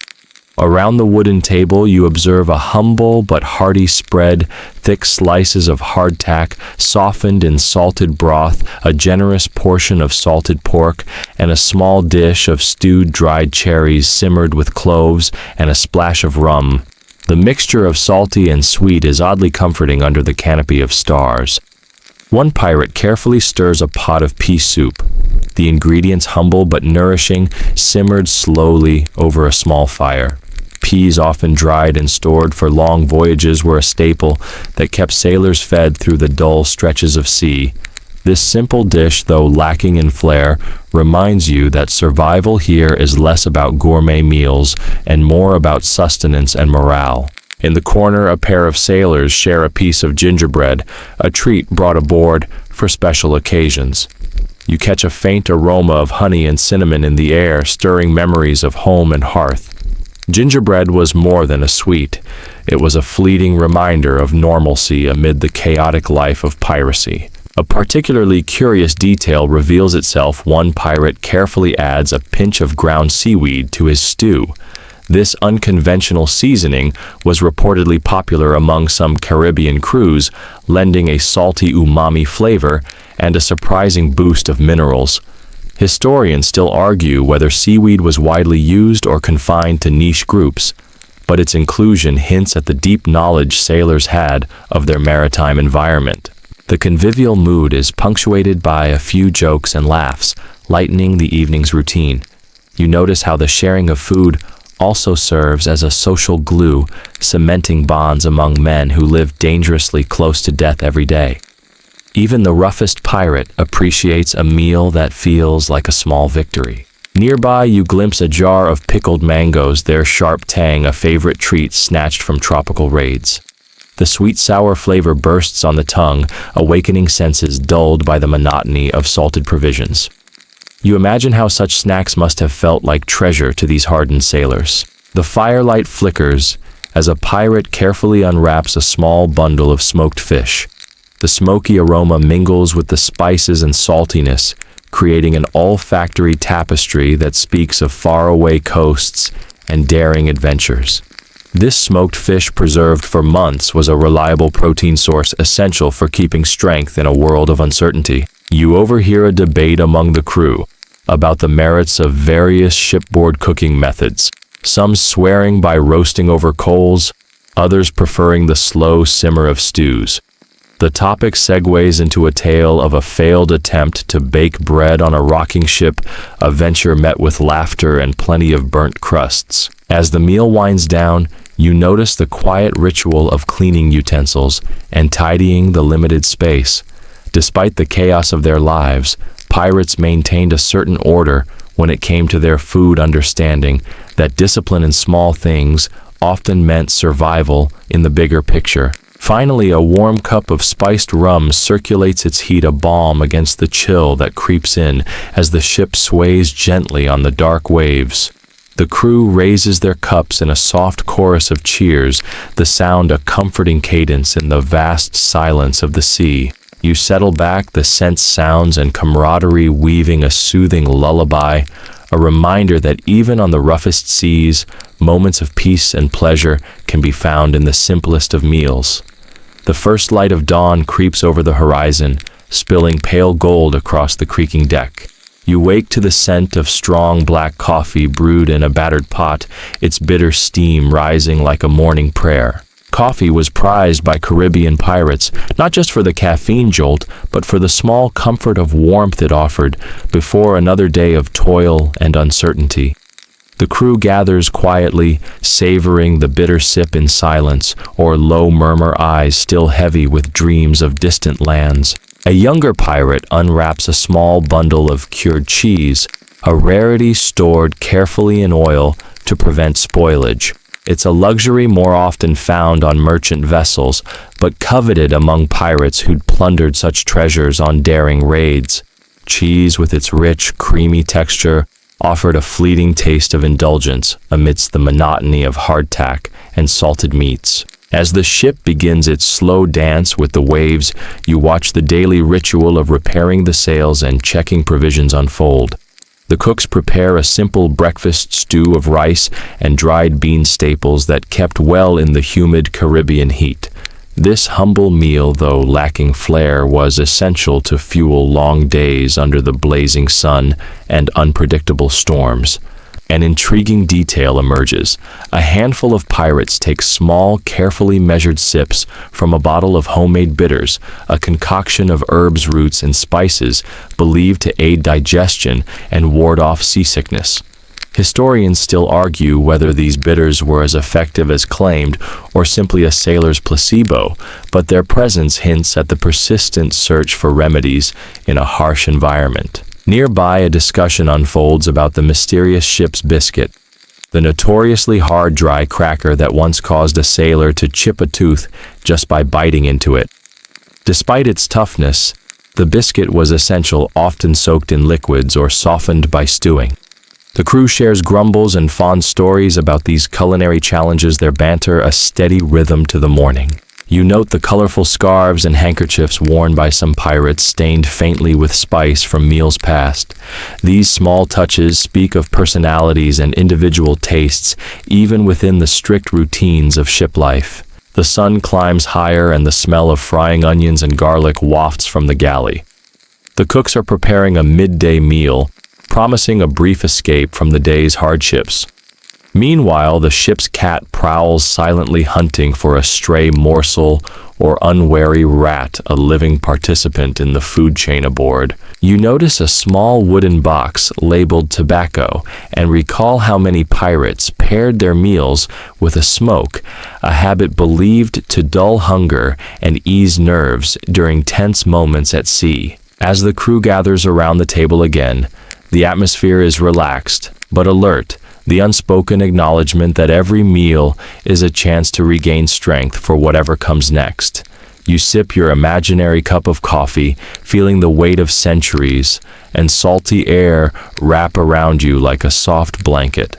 Around the wooden table, you observe a humble but hearty spread, thick slices of hardtack softened in salted broth, a generous portion of salted pork, and a small dish of stewed dried cherries simmered with cloves and a splash of rum. The mixture of salty and sweet is oddly comforting under the canopy of stars. One pirate carefully stirs a pot of pea soup. The ingredients, humble but nourishing, simmered slowly over a small fire. Peas, often dried and stored for long voyages, were a staple that kept sailors fed through the dull stretches of sea. This simple dish, though lacking in flair, reminds you that survival here is less about gourmet meals and more about sustenance and morale. In the corner, a pair of sailors share a piece of gingerbread, a treat brought aboard for special occasions. You catch a faint aroma of honey and cinnamon in the air, stirring memories of home and hearth. Gingerbread was more than a sweet. It was a fleeting reminder of normalcy amid the chaotic life of piracy. A particularly curious detail reveals itself. One pirate carefully adds a pinch of ground seaweed to his stew. This unconventional seasoning was reportedly popular among some Caribbean crews, lending a salty umami flavor and a surprising boost of minerals. Historians still argue whether seaweed was widely used or confined to niche groups, but its inclusion hints at the deep knowledge sailors had of their maritime environment. The convivial mood is punctuated by a few jokes and laughs, lightening the evening's routine. You notice how the sharing of food also serves as a social glue, cementing bonds among men who live dangerously close to death every day. Even the roughest pirate appreciates a meal that feels like a small victory. Nearby, you glimpse a jar of pickled mangoes, their sharp tang a favorite treat snatched from tropical raids. The sweet-sour flavor bursts on the tongue, awakening senses dulled by the monotony of salted provisions. You imagine how such snacks must have felt like treasure to these hardened sailors. The firelight flickers as a pirate carefully unwraps a small bundle of smoked fish. The smoky aroma mingles with the spices and saltiness, creating an olfactory tapestry that speaks of faraway coasts and daring adventures. This smoked fish, preserved for months, was a reliable protein source essential for keeping strength in a world of uncertainty. You overhear a debate among the crew about the merits of various shipboard cooking methods, some swearing by roasting over coals, others preferring the slow simmer of stews. The topic segues into a tale of a failed attempt to bake bread on a rocking ship, a venture met with laughter and plenty of burnt crusts. As the meal winds down, you notice the quiet ritual of cleaning utensils and tidying the limited space. Despite the chaos of their lives, pirates maintained a certain order when it came to their food, understanding that discipline in small things often meant survival in the bigger picture. Finally, a warm cup of spiced rum circulates its heat, a balm against the chill that creeps in as the ship sways gently on the dark waves. The crew raises their cups in a soft chorus of cheers, the sound a comforting cadence in the vast silence of the sea. You settle back, the scents, sounds, and camaraderie weaving a soothing lullaby, a reminder that even on the roughest seas, moments of peace and pleasure can be found in the simplest of meals. The first light of dawn creeps over the horizon, spilling pale gold across the creaking deck. You wake to the scent of strong black coffee brewed in a battered pot, its bitter steam rising like a morning prayer. Coffee was prized by Caribbean pirates, not just for the caffeine jolt, but for the small comfort of warmth it offered before another day of toil and uncertainty. The crew gathers quietly, savoring the bitter sip in silence, or low murmur eyes still heavy with dreams of distant lands. A younger pirate unwraps a small bundle of cured cheese, a rarity stored carefully in oil to prevent spoilage. It's a luxury more often found on merchant vessels, but coveted among pirates who'd plundered such treasures on daring raids. Cheese, with its rich, creamy texture, offered a fleeting taste of indulgence amidst the monotony of hardtack and salted meats. As the ship begins its slow dance with the waves, you watch the daily ritual of repairing the sails and checking provisions unfold. The cooks prepare a simple breakfast stew of rice and dried bean staples that kept well in the humid Caribbean heat. This humble meal, though lacking flair, was essential to fuel long days under the blazing sun and unpredictable storms. An intriguing detail emerges. A handful of pirates take small, carefully measured sips from a bottle of homemade bitters, a concoction of herbs, roots, and spices believed to aid digestion and ward off seasickness. Historians still argue whether these bitters were as effective as claimed or simply a sailor's placebo, but their presence hints at the persistent search for remedies in a harsh environment. Nearby, a discussion unfolds about the mysterious ship's biscuit, the notoriously hard, dry cracker that once caused a sailor to chip a tooth just by biting into it. Despite its toughness, the biscuit was essential, often soaked in liquids or softened by stewing. The crew shares grumbles and fond stories about these culinary challenges, their banter a steady rhythm to the morning. You note the colorful scarves and handkerchiefs worn by some pirates, stained faintly with spice from meals past. These small touches speak of personalities and individual tastes, even within the strict routines of ship life. The sun climbs higher and the smell of frying onions and garlic wafts from the galley. The cooks are preparing a midday meal, promising a brief escape from the day's hardships. Meanwhile, the ship's cat prowls silently, hunting for a stray morsel or unwary rat, a living participant in the food chain aboard. You notice a small wooden box labeled tobacco and recall how many pirates paired their meals with a smoke, a habit believed to dull hunger and ease nerves during tense moments at sea. As the crew gathers around the table again, the atmosphere is relaxed but alert, the unspoken acknowledgement that every meal is a chance to regain strength for whatever comes next. You sip your imaginary cup of coffee, feeling the weight of centuries, and salty air wrap around you like a soft blanket.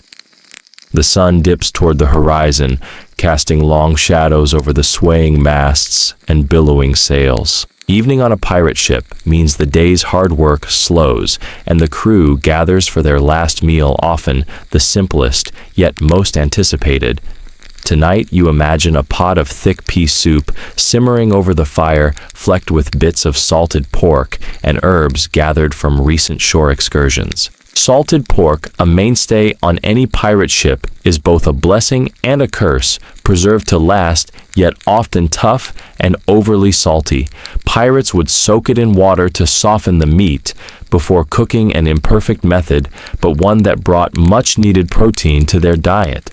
The sun dips toward the horizon, casting long shadows over the swaying masts and billowing sails. Evening on a pirate ship means the day's hard work slows, and the crew gathers for their last meal, often the simplest, yet most anticipated. Tonight, you imagine a pot of thick pea soup simmering over the fire, flecked with bits of salted pork and herbs gathered from recent shore excursions. Salted pork, a mainstay on any pirate ship, is both a blessing and a curse, preserved to last, yet often tough and overly salty. Pirates would soak it in water to soften the meat before cooking, an imperfect method, but one that brought much-needed protein to their diet.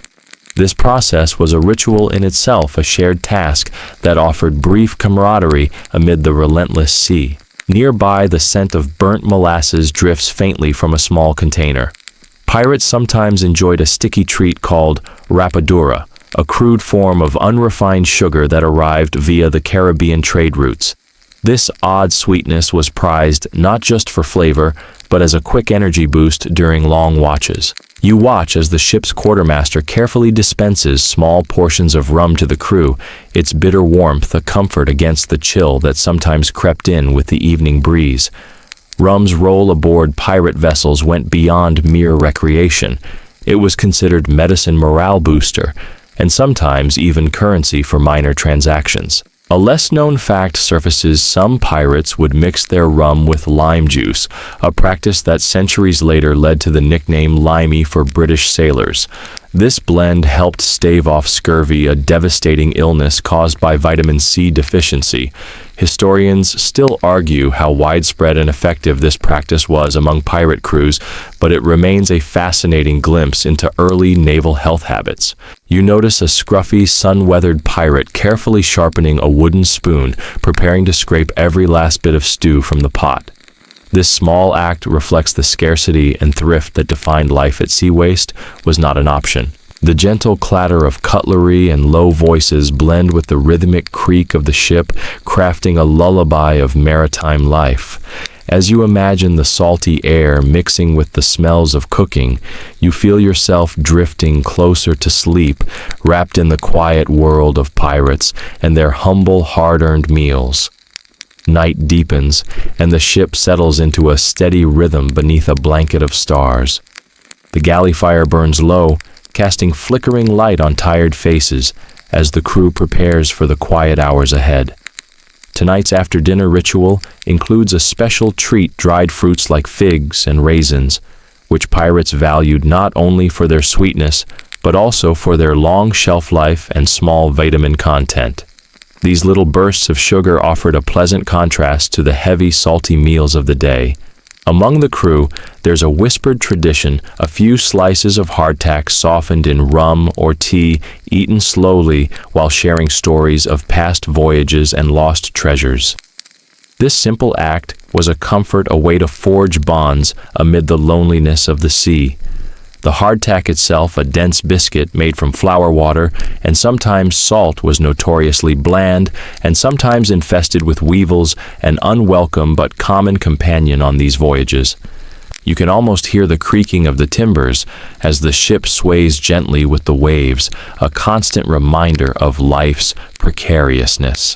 This process was a ritual in itself, a shared task that offered brief camaraderie amid the relentless sea. Nearby, the scent of burnt molasses drifts faintly from a small container. Pirates sometimes enjoyed a sticky treat called rapadura, a crude form of unrefined sugar that arrived via the Caribbean trade routes. This odd sweetness was prized not just for flavor, but as a quick energy boost during long watches. You watch as the ship's quartermaster carefully dispenses small portions of rum to the crew, its bitter warmth a comfort against the chill that sometimes crept in with the evening breeze. Rum's role aboard pirate vessels went beyond mere recreation. It was considered medicine morale booster, and sometimes even currency for minor transactions. A less-known fact surfaces: some pirates would mix their rum with lime juice, a practice that centuries later led to the nickname limey for British sailors. This blend helped stave off scurvy, a devastating illness caused by vitamin C deficiency. Historians still argue how widespread and effective this practice was among pirate crews, but it remains a fascinating glimpse into early naval health habits. You notice a scruffy, sun-weathered pirate carefully sharpening a wooden spoon, preparing to scrape every last bit of stew from the pot. This small act reflects the scarcity and thrift that defined life at sea. Waste was not an option. The gentle clatter of cutlery and low voices blend with the rhythmic creak of the ship, crafting a lullaby of maritime life. As you imagine the salty air mixing with the smells of cooking, you feel yourself drifting closer to sleep, wrapped in the quiet world of pirates and their humble, hard-earned meals. Night deepens, and the ship settles into a steady rhythm beneath a blanket of stars. The galley fire burns low, casting flickering light on tired faces as the crew prepares for the quiet hours ahead. Tonight's after-dinner ritual includes a special treat: dried fruits like figs and raisins, which pirates valued not only for their sweetness, but also for their long shelf life and small vitamin content. These little bursts of sugar offered a pleasant contrast to the heavy, salty meals of the day. Among the crew, there's a whispered tradition: a few slices of hardtack softened in rum or tea, eaten slowly while sharing stories of past voyages and lost treasures. This simple act was a comfort, a way to forge bonds amid the loneliness of the sea. The hardtack itself, a dense biscuit made from flour water and sometimes salt, was notoriously bland and sometimes infested with weevils, an unwelcome but common companion on these voyages. You can almost hear the creaking of the timbers as the ship sways gently with the waves, a constant reminder of life's precariousness.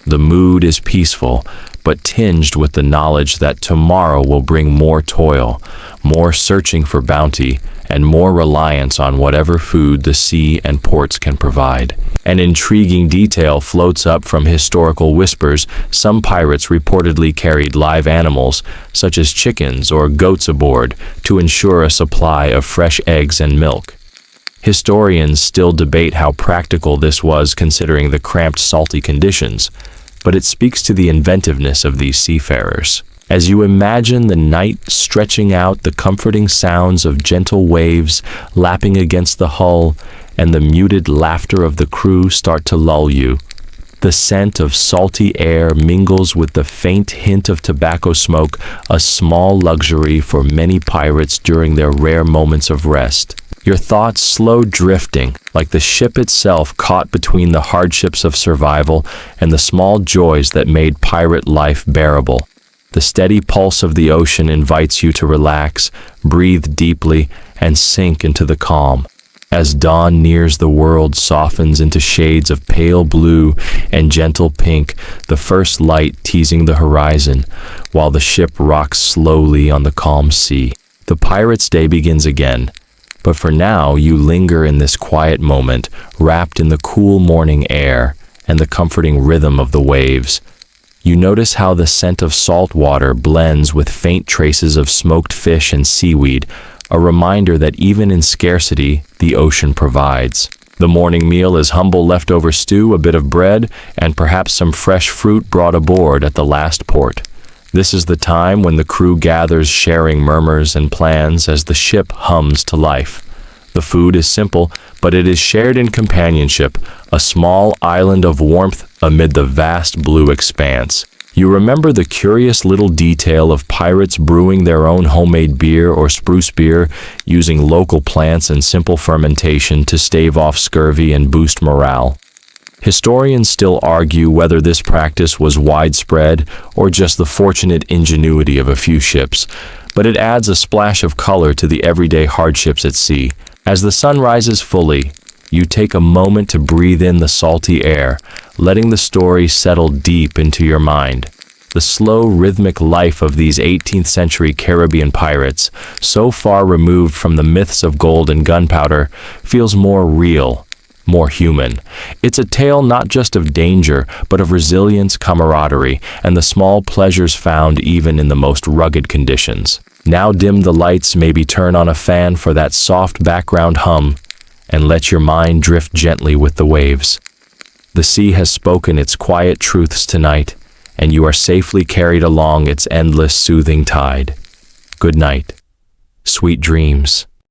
The mood is peaceful, but tinged with the knowledge that tomorrow will bring more toil, more searching for bounty, and more reliance on whatever food the sea and ports can provide. An intriguing detail floats up from historical whispers: some pirates reportedly carried live animals, such as chickens or goats, aboard to ensure a supply of fresh eggs and milk. Historians still debate how practical this was considering the cramped, salty conditions, but it speaks to the inventiveness of these seafarers. As you imagine the night stretching out, the comforting sounds of gentle waves lapping against the hull and the muted laughter of the crew start to lull you. The scent of salty air mingles with the faint hint of tobacco smoke, a small luxury for many pirates during their rare moments of rest. Your thoughts slow drifting, like the ship itself caught between the hardships of survival and the small joys that made pirate life bearable. The steady pulse of the ocean invites you to relax, breathe deeply, and sink into the calm. As dawn nears, the world softens into shades of pale blue and gentle pink, the first light teasing the horizon, while the ship rocks slowly on the calm sea. The pirate's day begins again, but for now you linger in this quiet moment, wrapped in the cool morning air and the comforting rhythm of the waves. You notice how the scent of salt water blends with faint traces of smoked fish and seaweed, a reminder that even in scarcity, the ocean provides. The morning meal is humble leftover stew, a bit of bread, and perhaps some fresh fruit brought aboard at the last port. This is the time when the crew gathers, sharing murmurs and plans as the ship hums to life. The food is simple, but it is shared in companionship, a small island of warmth amid the vast blue expanse. You remember the curious little detail of pirates brewing their own homemade beer or spruce beer, using local plants and simple fermentation to stave off scurvy and boost morale. Historians still argue whether this practice was widespread or just the fortunate ingenuity of a few ships, but it adds a splash of color to the everyday hardships at sea. As the sun rises fully, you take a moment to breathe in the salty air, letting the story settle deep into your mind. The slow, rhythmic life of these 18th century Caribbean pirates, so far removed from the myths of gold and gunpowder, feels more real, more human. It's a tale not just of danger, but of resilience, camaraderie, and the small pleasures found even in the most rugged conditions. Now dim the lights, maybe turn on a fan for that soft background hum, and let your mind drift gently with the waves. The sea has spoken its quiet truths tonight, and you are safely carried along its endless, soothing tide. Good night. Sweet dreams.